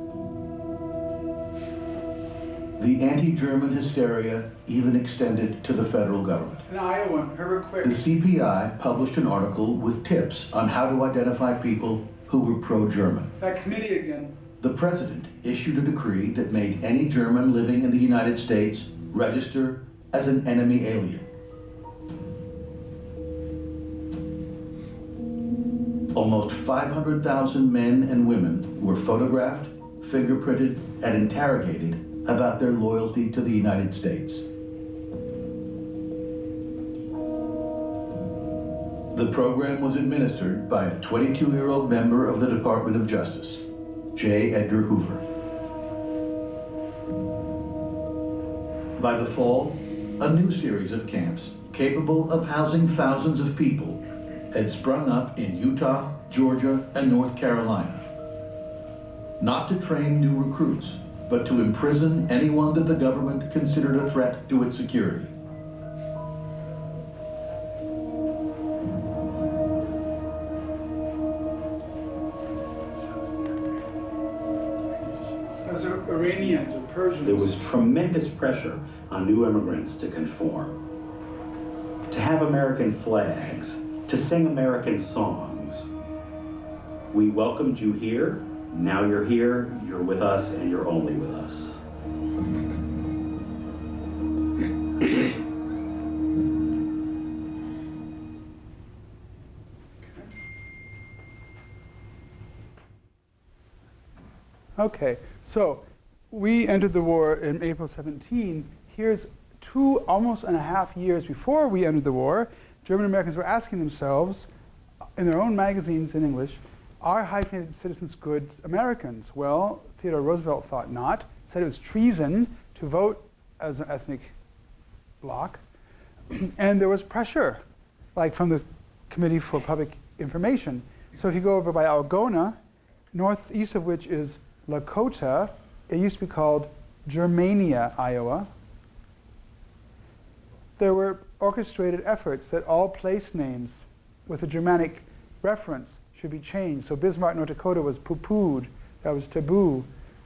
The anti-German hysteria even extended to the federal government. An Iowan, Herbert Quick. The CPI published an article with tips on how to identify people who were pro-German. That committee again. The president issued a decree that made any German living in the United States register as an enemy alien. Almost 500,000 men and women were photographed, fingerprinted, and interrogated about their loyalty to the United States. The program was administered by a 22-year-old member of the Department of Justice, J. Edgar Hoover. By the fall, a new series of camps capable of housing thousands of people had sprung up in Utah, Georgia, and North Carolina. Not to train new recruits, but to imprison anyone that the government considered a threat to its security. Those are Iranians or Persians. There was tremendous pressure on new immigrants to conform, to have American flags, to sing American songs. We welcomed you here. Now you're here, you're with us, and you're only with us. Okay, so we entered the war in April 17. Here's almost and a half years before we entered the war, German Americans were asking themselves, in their own magazines in English, are hyphenated citizens good Americans? Well, Theodore Roosevelt thought not, said it was treason to vote as an ethnic bloc. And there was pressure, like from the Committee for Public Information. So if you go over by Algona, northeast of which is Lakota, it used to be called Germania, Iowa. There were orchestrated efforts that all place names with a Germanic reference should be changed. So Bismarck, North Dakota was poo-pooed, that was taboo.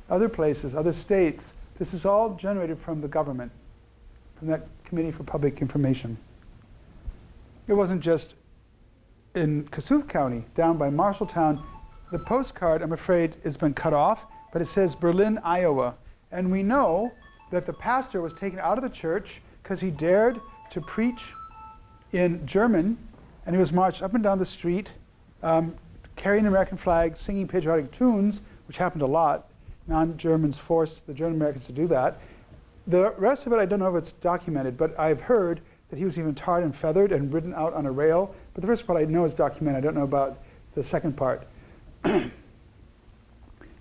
Other places, other states, this is all generated from the government, from that Committee for Public Information. It wasn't just in Kossuth County, down by Marshalltown. The postcard, I'm afraid, has been cut off, but it says Berlin, Iowa. And we know that the pastor was taken out of the church because he dared to preach in German, and he was marched up and down the street, carrying an American flag, singing patriotic tunes, which happened a lot. Non-Germans forced the German Americans to do that. The rest of it, I don't know if it's documented, but I've heard that he was even tarred and feathered and ridden out on a rail. But the first part I know is documented. I don't know about the second part.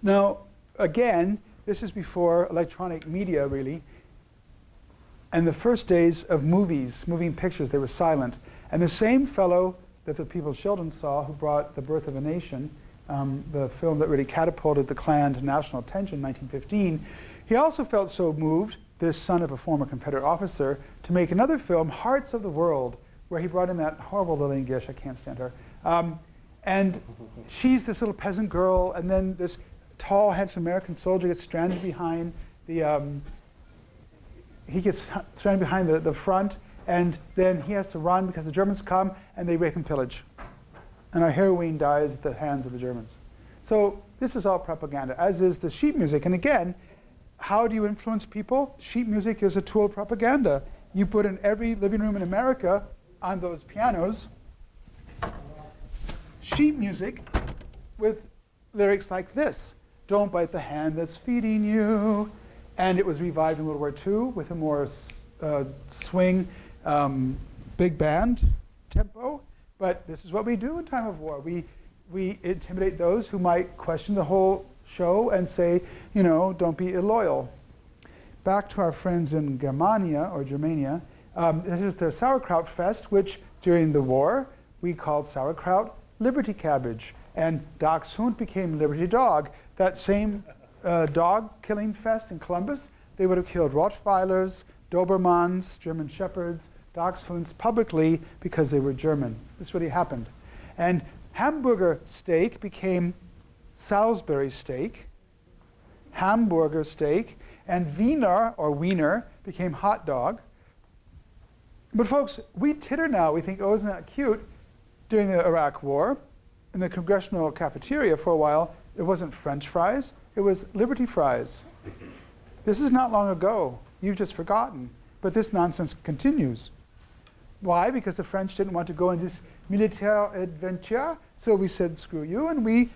Now, again, this is before electronic media, really. And the first days of movies, moving pictures, they were silent. And the same fellow that the people's children saw, who brought The Birth of a Nation, the film that really catapulted the Klan to national attention in 1915, he also felt so moved, this son of a former Confederate officer, to make another film, Hearts of the World, where he brought in that horrible Lillian Gish, I can't stand her. And she's this little peasant girl, and then this tall, handsome American soldier gets stranded behind the, the front, and then he has to run because the Germans come and they rape and pillage. And our heroine dies at the hands of the Germans. So this is all propaganda, as is the sheet music. And again, how do you influence people? Sheet music is a tool of propaganda. You put in every living room in America on those pianos sheet music with lyrics like this: "Don't bite the hand that's feeding you." And it was revived in World War II with a more swing, big band tempo. But this is what we do in time of war. We intimidate those who might question the whole show and say, you know, don't be illoyal. Back to our friends in Germania, or Germania, this is the Sauerkraut Fest, which during the war we called sauerkraut Liberty Cabbage. And Dachshund became Liberty Dog. That same dog killing fest in Columbus, they would have killed Rottweilers, Dobermans, German Shepherds, Dachshunds publicly because they were German. This really happened. And hamburger steak became Salisbury steak, hamburger steak, and Wiener, or Wiener, became hot dog. But folks, we titter now. We think, oh, isn't that cute? During the Iraq War, in the congressional cafeteria for a while, it wasn't French fries, it was Liberty fries. This is not long ago. You've just forgotten. But this nonsense continues. Why? Because the French didn't want to go in this militaire adventure, so we said, screw you, and we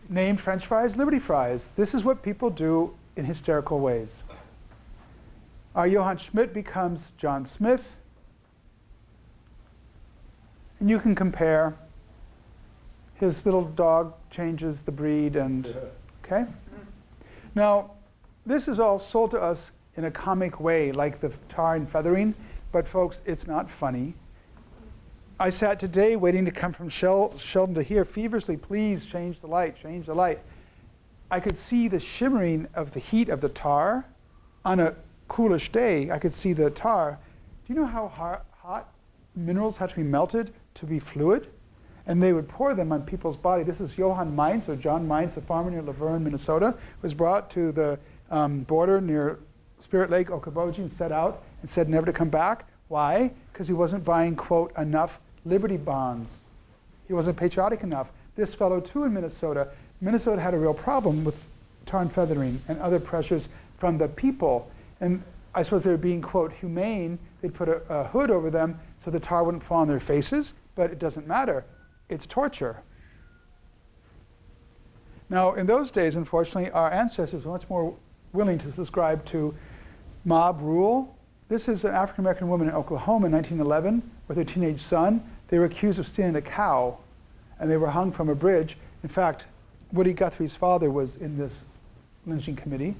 named French fries Liberty fries. This is what people do in hysterical ways. Our Johann Schmidt becomes John Smith. And you can compare. His little dog changes the breed, and okay? Now, this is all sold to us in a comic way, like the tar and feathering, but folks, it's not funny. I sat today waiting to come from Sheldon to hear feverishly, please change the light, change the light. I could see the shimmering of the heat of the tar. On a coolish day, I could see the tar. Do you know how hot minerals have to be melted to be fluid? And they would pour them on people's body. This is Johann Mainz, or John Mainz, a farmer near Laverne, Minnesota, was brought to the border near Spirit Lake, Okoboji, and set out and said never to come back. Why? Because he wasn't buying, quote, enough Liberty bonds. He wasn't patriotic enough. This fellow, too, in Minnesota. Minnesota had a real problem with tar and feathering and other pressures from the people. And I suppose they were being, quote, humane. They'd put a hood over them so the tar wouldn't fall on their faces, but it doesn't matter. It's torture. Now, in those days, unfortunately, our ancestors were much more willing to subscribe to mob rule. This is an African-American woman in Oklahoma in 1911 with her teenage son. They were accused of stealing a cow, and they were hung from a bridge. In fact, Woody Guthrie's father was in this lynching committee.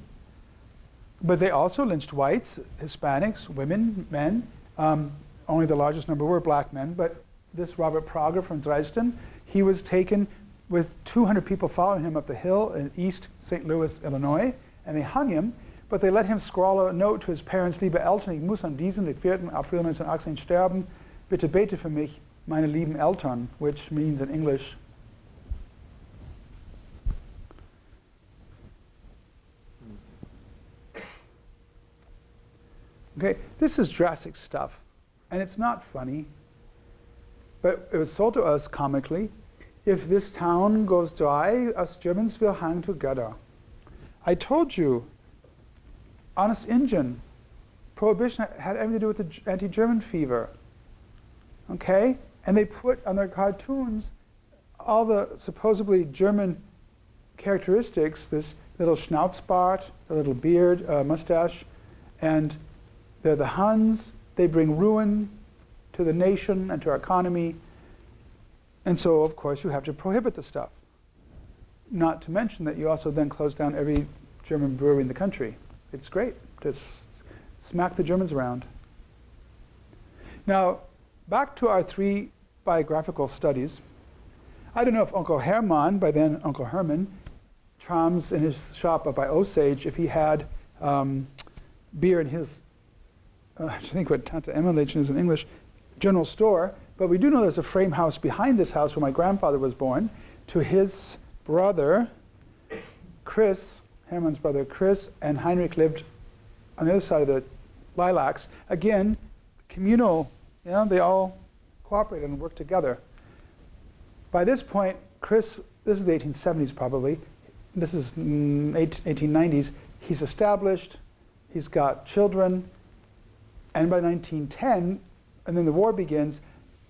But they also lynched whites, Hispanics, women, men. Only the largest number were black men, but this Robert Prager from Dresden, he was taken with 200 people following him up the hill in East St. Louis, Illinois, and they hung him, but they let him scrawl a note to his parents, liebe Eltern, ich muss an diesem, den 4. April 1918 sterben, bitte bete für mich, meine lieben Eltern, which means in English, okay, this is drastic stuff, and it's not funny. But it was sold to us comically. If this town goes dry, us Germans will hang together. I told you, Honest Injun, Prohibition had everything to do with the anti-German fever. Okay? And they put on their cartoons all the supposedly German characteristics, this little Schnauzbart, a little beard, mustache, and they're the Huns. They bring ruin to the nation and to our economy. And so, of course, you have to prohibit the stuff. Not to mention that you also then close down every German brewery in the country. It's great. Just smack the Germans around. Now, back to our 3 biographical studies. I don't know if Uncle Hermann, by then Uncle Herman, Thrams in his shop up by Osage, if he had beer in his, I think what Tante Emma is in English, general store, but we do know there's a frame house behind this house where my grandfather was born. To his brother, Chris, Hermann's brother Chris, and Heinrich lived on the other side of the lilacs. Again, communal, they all cooperated and worked together. By this point, Chris, this is the 1870s probably, this is 1890s, he's established, he's got children, and by 1910, and then the war begins.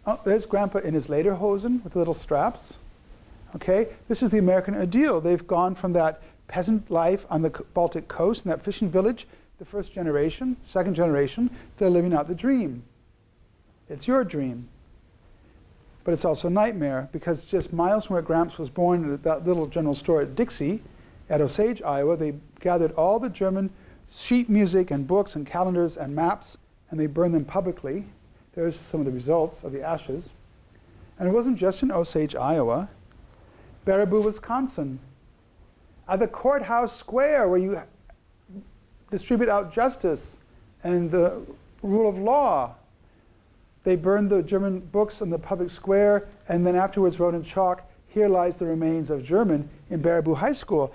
Oh, there's Grandpa in his lederhosen with the little straps. Okay, this is the American ideal. They've gone from that peasant life on the Baltic coast in that fishing village, the first generation, second generation, they're living out the dream. It's your dream. But it's also a nightmare because just miles from where Gramps was born at that little general store at Dixie, at Osage, Iowa, they gathered all the German sheet music and books and calendars and maps, and they burned them publicly. There's some of the results of the ashes. And it wasn't just in Osage, Iowa. Baraboo, Wisconsin. At the courthouse square where you distribute out justice and the rule of law. They burned the German books on the public square, and then afterwards wrote in chalk, "Here lies the remains of German," in Baraboo High School.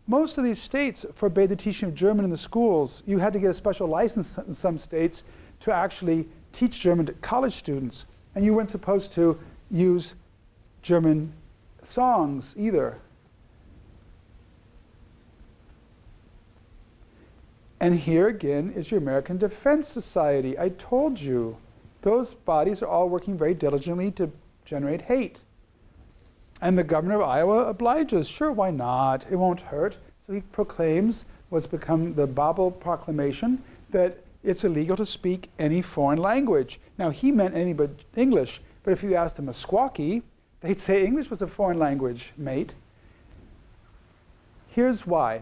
Most of these states forbade the teaching of German in the schools. You had to get a special license in some states to actually teach German to college students. And you weren't supposed to use German songs either. And here again is your American Defense Society. I told you, those bodies are all working very diligently to generate hate. And the governor of Iowa obliges. Sure, why not? It won't hurt. So he proclaims what's become the Bible Proclamation, that it's illegal to speak any foreign language. Now, he meant any but English, but if you asked them a Squawky, they'd say English was a foreign language, mate. Here's why.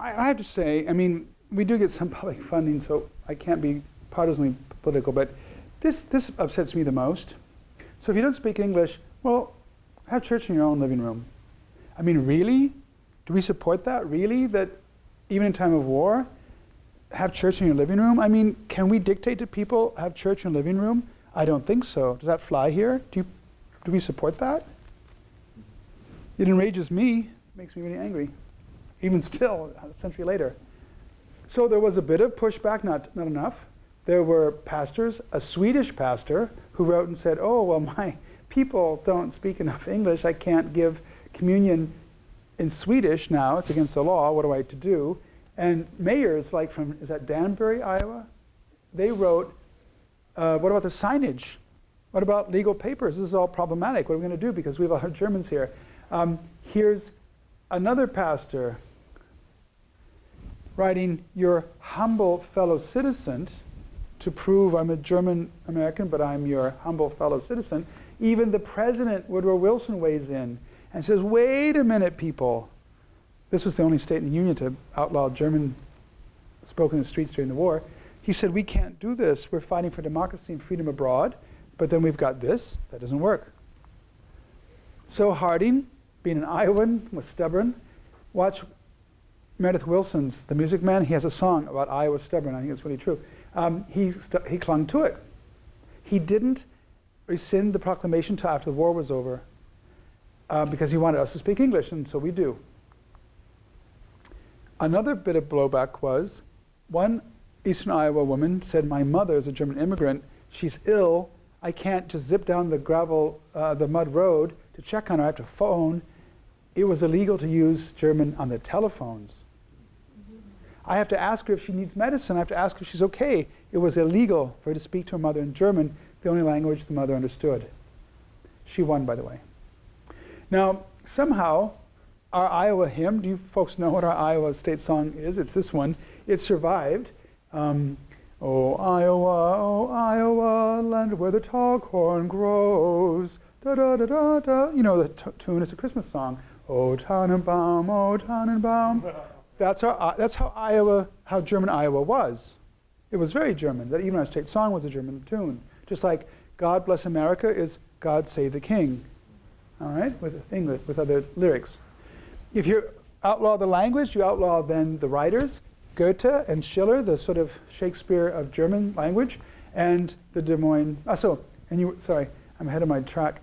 I have to say, I mean, we do get some public funding, so I can't be partisanly political, but this upsets me the most. So if you don't speak English, well, have church in your own living room. I mean, really? Do we support that? Really? That even in time of war, have church in your living room? I mean, can we dictate to people, have church in your living room? I don't think so. Does that fly here? Do we support that? It enrages me. It makes me really angry. Even still, a century later. So there was a bit of pushback, not enough. There were pastors, a Swedish pastor, who wrote and said, "Oh, well, my people don't speak enough English. I can't give communion in Swedish now. It's against the law. What do I have to do?" And mayors, like from, is that Danbury, Iowa? They wrote, what about the signage? What about legal papers? This is all problematic. What are we going to do? Because we have a lot of Germans here. Here's another pastor writing, "Your humble fellow citizen," to prove I'm a German American, but I'm your humble fellow citizen. Even the president, Woodrow Wilson, weighs in and says, "Wait a minute, people." This was the only state in the Union to outlaw German spoken in the streets during the war. He said, "We can't do this. We're fighting for democracy and freedom abroad, but then we've got this. That doesn't work." So Harding, being an Iowan, was stubborn. Watch Meredith Willson's The Music Man. He has a song about Iowa stubborn. I think it's really true. He clung to it. He didn't rescind the proclamation until after the war was over because he wanted us to speak English, and so we do. Another bit of blowback was one Eastern Iowa woman said, "My mother is a German immigrant. She's ill. I can't just zip down the mud road to check on her. I have to phone." It was illegal to use German on the telephones. I have to ask her if she needs medicine. I have to ask her if she's okay. It was illegal for her to speak to her mother in German, the only language the mother understood. She won, by the way. Now, somehow, our Iowa hymn, do you folks know what our Iowa state song is? It's this one. It survived. "Oh, Iowa, land where the tall corn grows. Da, da, da, da, da." You know the tune. It's a Christmas song. "O Tannenbaum, O Tannenbaum." That's how German Iowa was. It was very German. That even our state song was a German tune. Just like "God Bless America" is "God Save the King." All right, with English, with other lyrics. If you outlaw the language, you outlaw then the writers. Goethe and Schiller, the sort of Shakespeare of German language, and the Des Moines. Sorry, I'm ahead of my track.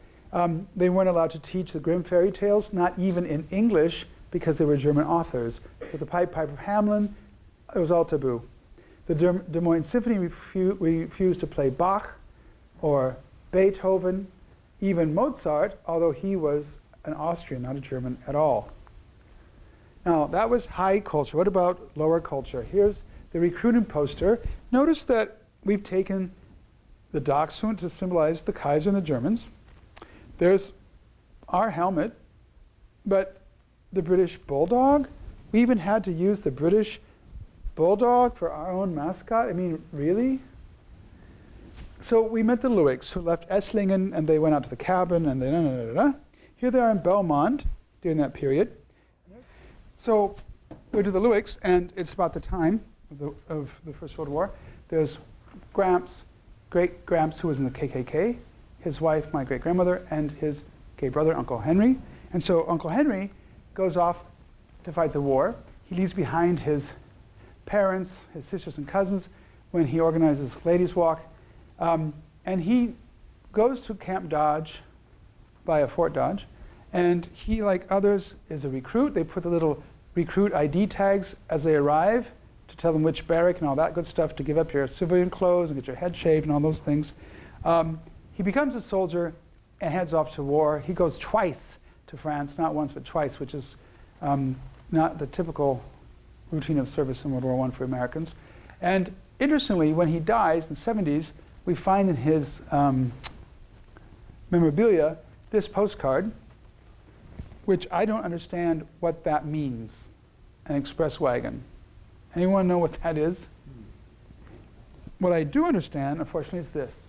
They weren't allowed to teach the Grimm fairy tales, not even in English, because they were German authors. So the Pied Piper of Hamelin, it was all taboo. The Des Moines Symphony refused to play Bach or Beethoven, even Mozart, although he was an Austrian, not a German at all. Now, that was high culture. What about lower culture? Here's the recruiting poster. Notice that we've taken the Dachshund to symbolize the Kaiser and the Germans. There's our helmet, but the British Bulldog? We even had to use the British Bulldog for our own mascot? I mean, really? So we met the Luicks, who left Esslingen, and they went out to the cabin, and then Here they are in Belmont during that period. So we're to the Luicks, and it's about the time of the First World War. There's Gramps, great Gramps, who was in the KKK, his wife, my great-grandmother, and his gay brother, Uncle Henry. And so Uncle Henry goes off to fight the war. He leaves behind his parents, his sisters and cousins, when he organizes Ladies' Walk. And he goes to Camp Dodge, via Fort Dodge, and he, like others, is a recruit. They put the little recruit ID tags as they arrive to tell them which barrack and all that good stuff, to give up your civilian clothes and get your head shaved and all those things. He becomes a soldier and heads off to war. He goes twice to France, not once but twice, which is not the typical routine of service in World War I for Americans. And interestingly, when he dies in the 70s, we find in his memorabilia this postcard, which I don't understand what that means, an express wagon. Anyone know what that is? What I do understand, unfortunately, is this.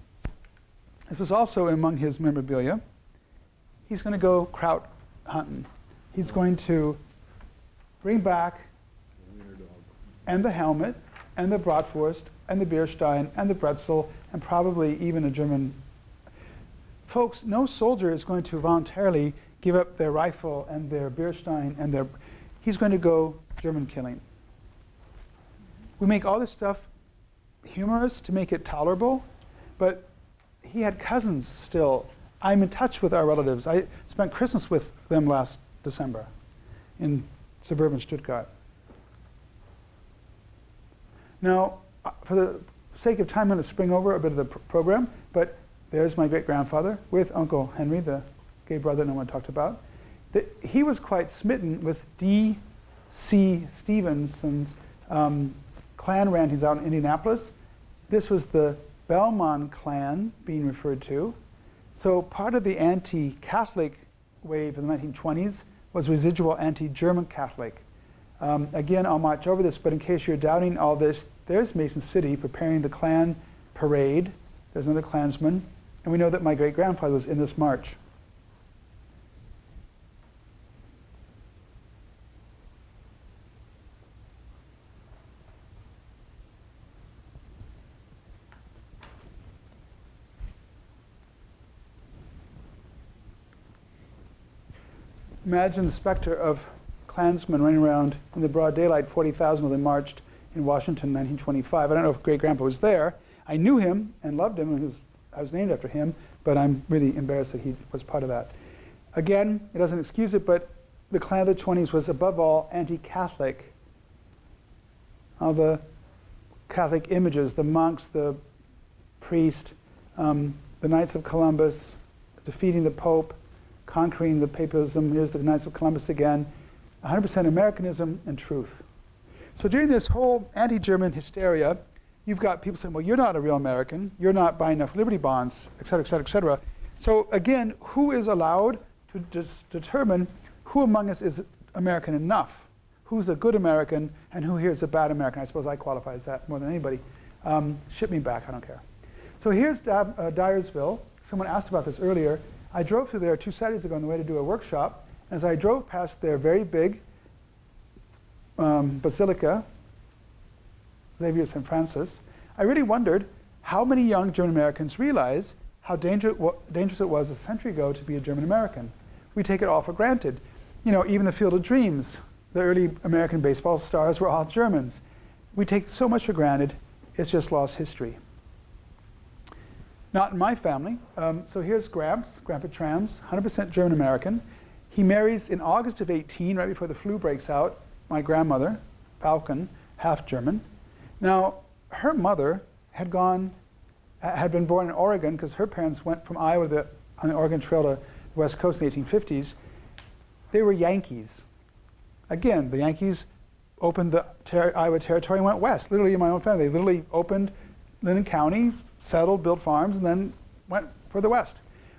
This was also among his memorabilia. He's going to go kraut hunting. He's going to bring back and the helmet, and the bratwurst, and the Bierstein, and the Bretzel, and probably even a German. Folks, no soldier is going to voluntarily give up their rifle and their Bierstein and their. He's going to go German killing. We make all this stuff humorous to make it tolerable, but he had cousins still. I'm in touch with our relatives. I spent Christmas with them last December in suburban Stuttgart. Now, for the sake of time, I'm going to spring over a bit of the program, but there's my great-grandfather with Uncle Henry, the gay brother no one talked about. He was quite smitten with D.C. Stevenson's Klan rantings out in Indianapolis. This was the Belmont Klan being referred to. So part of the anti-Catholic wave in the 1920s was residual anti-German Catholic. Again, I'll march over this, but in case you're doubting all this, there's Mason City preparing the Klan parade. There's another Klansman. And we know that my great-grandfather was in this march. Imagine the specter of Klansmen running around in the broad daylight, 40,000 of them marched in Washington in 1925. I don't know if great-grandpa was there. I knew him and loved him, and I was named after him, but I'm really embarrassed that he was part of that. Again, it doesn't excuse it, but the Klan of the 20s was above all anti-Catholic. All the Catholic images, the monks, the priest, the Knights of Columbus, defeating the Pope, conquering the papism, here's the Knights of Columbus again, 100% Americanism and truth. So during this whole anti-German hysteria, you've got people saying, well, you're not a real American, you're not buying enough Liberty bonds, et cetera, et cetera, et cetera. So again, who is allowed to determine who among us is American enough? Who's a good American and who here is a bad American? I suppose I qualify as that more than anybody. Ship me back, I don't care. So here's Dyersville. Someone asked about this earlier. I drove through there 2 Saturdays ago on the way to do a workshop. As I drove past their very big basilica, Xavier of St. Francis, I really wondered how many young German Americans realize how dangerous it was a century ago to be a German American. We take it all for granted. You know, even the Field of Dreams, the early American baseball stars were all Germans. We take so much for granted, it's just lost history. Not in my family. So here's Gramps, Grandpa Trams, 100% German American. He marries in August of 18, right before the flu breaks out, my grandmother, Falcon, half German. Now, her mother had been born in Oregon because her parents went from Iowa on the Oregon Trail to the West Coast in the 1850s. They were Yankees. Again, the Yankees opened the Iowa Territory and went west. Literally in my own family, they literally opened Linden County, settled, built farms, and then went further west.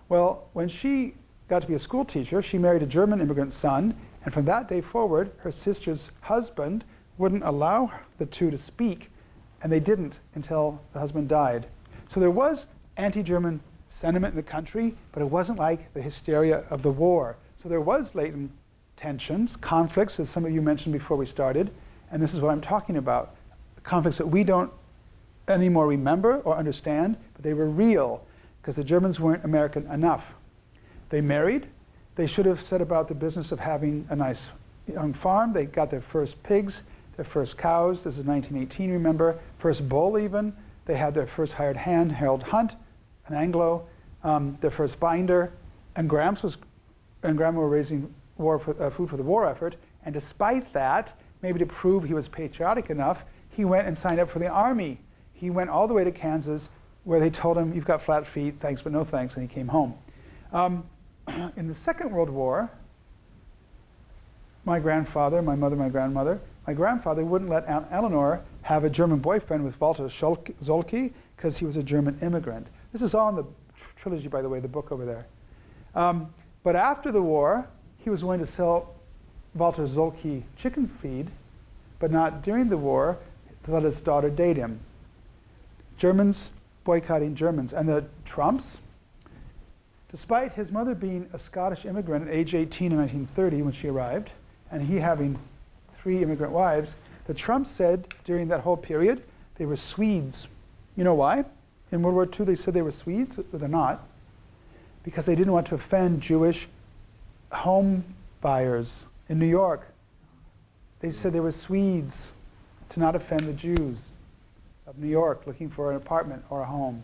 Well, when she got to be a school teacher, she married a German immigrant son, and from that day forward, her sister's husband wouldn't allow the two to speak, and they didn't until the husband died. So there was anti-German sentiment in the country, but it wasn't like the hysteria of the war. So there was latent tensions, conflicts, as some of you mentioned before we started, and this is what I'm talking about. Conflicts that we don't anymore remember or understand, but they were real because the Germans weren't American enough. They married. They should have set about the business of having a nice young farm. They got their first pigs, their first cows. This is 1918, remember. First bull even. They had their first hired hand, Harold Hunt, an Anglo, their first binder. And Grandma were raising food for the war effort. And despite that, maybe to prove he was patriotic enough, he went and signed up for the army. He went all the way to Kansas, where they told him, "You've got flat feet, thanks but no thanks," and he came home. In the Second World War, my grandfather, my mother, my grandmother, my grandfather wouldn't let Aunt Eleanor have a German boyfriend with Walter Zolke because he was a German immigrant. This is all in the trilogy, by the way, the book over there. But after the war, he was willing to sell Walter Zolke chicken feed, but not during the war, to let his daughter date him. Germans boycotting Germans. And the Trumps, despite his mother being a Scottish immigrant at age 18 in 1930 when she arrived, and he having 3 immigrant wives, the Trumps said during that whole period they were Swedes. You know why? In World War II they said they were Swedes, but they're not, because they didn't want to offend Jewish home buyers in New York. They said they were Swedes to not offend the Jews of New York looking for an apartment or a home.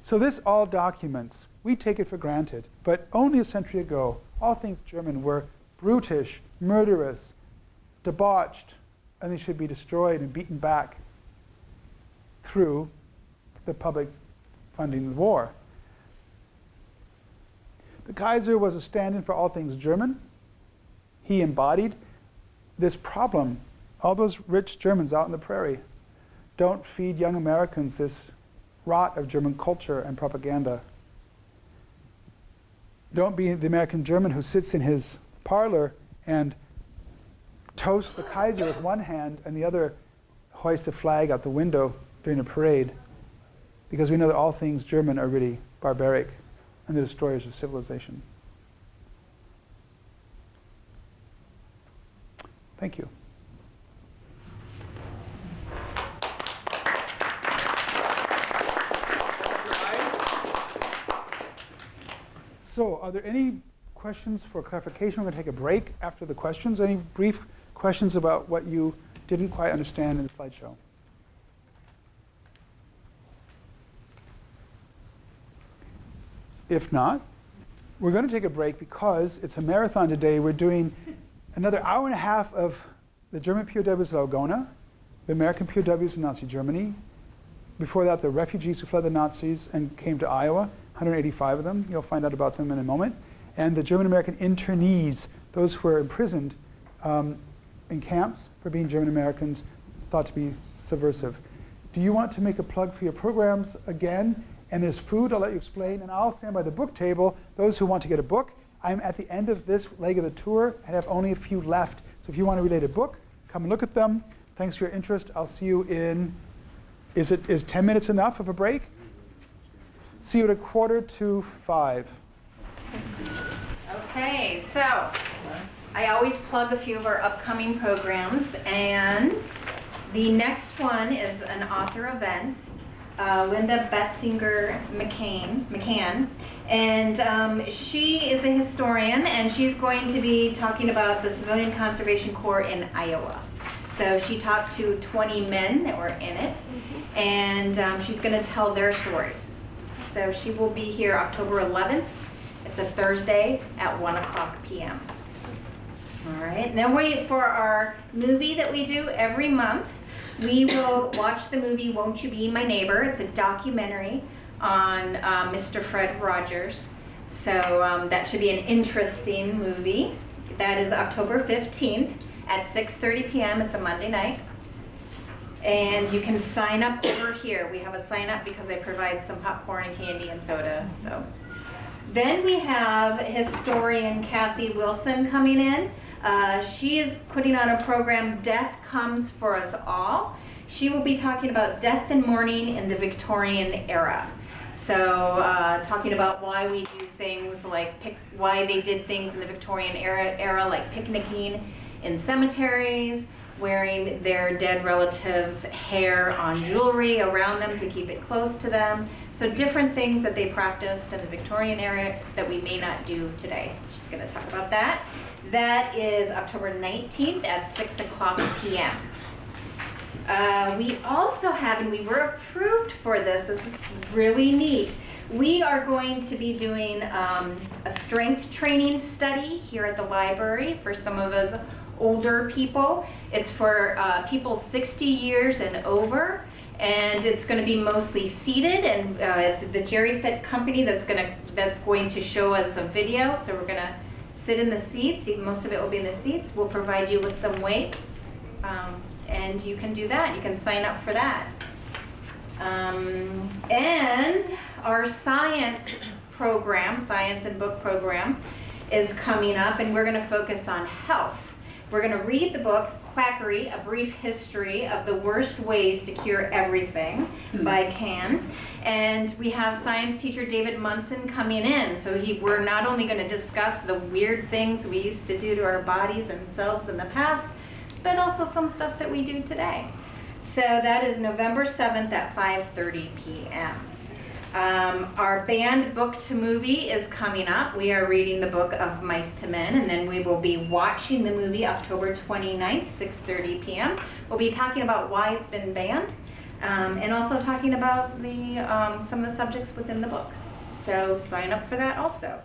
So this all documents. We take it for granted, but only a century ago, all things German were brutish, murderous, debauched, and they should be destroyed and beaten back through the public funding of the war. The Kaiser was a stand-in for all things German. He embodied this problem. All those rich Germans out in the prairie don't feed young Americans this rot of German culture and propaganda. Don't be the American German who sits in his parlor and toasts the Kaiser with one hand and the other hoists a flag out the window during a parade, because we know that all things German are really barbaric and the destroyers of civilization. Thank you. So, are there any questions for clarification? We're going to take a break after the questions. Any brief questions about what you didn't quite understand in the slideshow? If not, we're going to take a break because it's a marathon today. We're doing another hour and a half of the German POWs at Algona, the American POWs in Nazi Germany. Before that, the refugees who fled the Nazis and came to Iowa, 185 of them. You'll find out about them in a moment. And the German-American internees, those who were imprisoned in camps for being German-Americans, thought to be subversive. Do you want to make a plug for your programs again? And there's food, I'll let you explain, and I'll stand by the book table. Those who want to get a book, I'm at the end of this leg of the tour and have only a few left. So if you want to relate a book, come and look at them. Thanks for your interest. I'll see you in, is 10 minutes enough of a break? See you at 4:45. Okay, so I always plug a few of our upcoming programs, and the next one is an author event. Linda Betzinger McCann, and she is a historian, and she's going to be talking about the Civilian Conservation Corps in Iowa. So she talked to 20 men that were in it, and she's going to tell their stories. So she will be here October 11th. It's a Thursday at 1:00 p.m. All right, and then for our movie that we do every month, we will watch the movie Won't You Be My Neighbor. It's a documentary on Mr. Fred Rogers. So that should be an interesting movie. That is October 15th at 6:30 p.m. It's a Monday night. And you can sign up over here. We have a sign up because I provide some popcorn and candy and soda. So then we have historian Kathy Wilson coming in. She is putting on a program, Death Comes for Us All. She will be talking about death and mourning in the Victorian era. So talking about why we do things like why they did things in the Victorian era like picnicking in cemeteries, wearing their dead relatives' hair on jewelry around them to keep it close to them. So different things that they practiced in the Victorian era that we may not do today. She's going to talk about that. That is October 19th at 6 o'clock p.m. We also have, and we were approved for this is really neat, we are going to be doing a strength training study here at the library for some of us older people. It's for people 60 years and over, and it's going to be mostly seated, and it's the Jerry Fit company that's going to show us a video. So we're going to sit in the seats. Most of it will be in the seats. We'll provide you with some weights, and you can do that. You can sign up for that. And our science program, science and book program, is coming up, and we're going to focus on health. We're going to read the book, Quackery, A Brief History of the Worst Ways to Cure Everything by Can. And we have science teacher David Munson coming in. So we're not only going to discuss the weird things we used to do to our bodies and selves in the past, but also some stuff that we do today. So that is November 7th at 5:30 p.m. Our band book to movie is coming up. We are reading the book of Mice to Men, and then we will be watching the movie October 29th, 6:30 p.m. We'll be talking about why it's been banned, and also talking about some of the subjects within the book. So sign up for that also.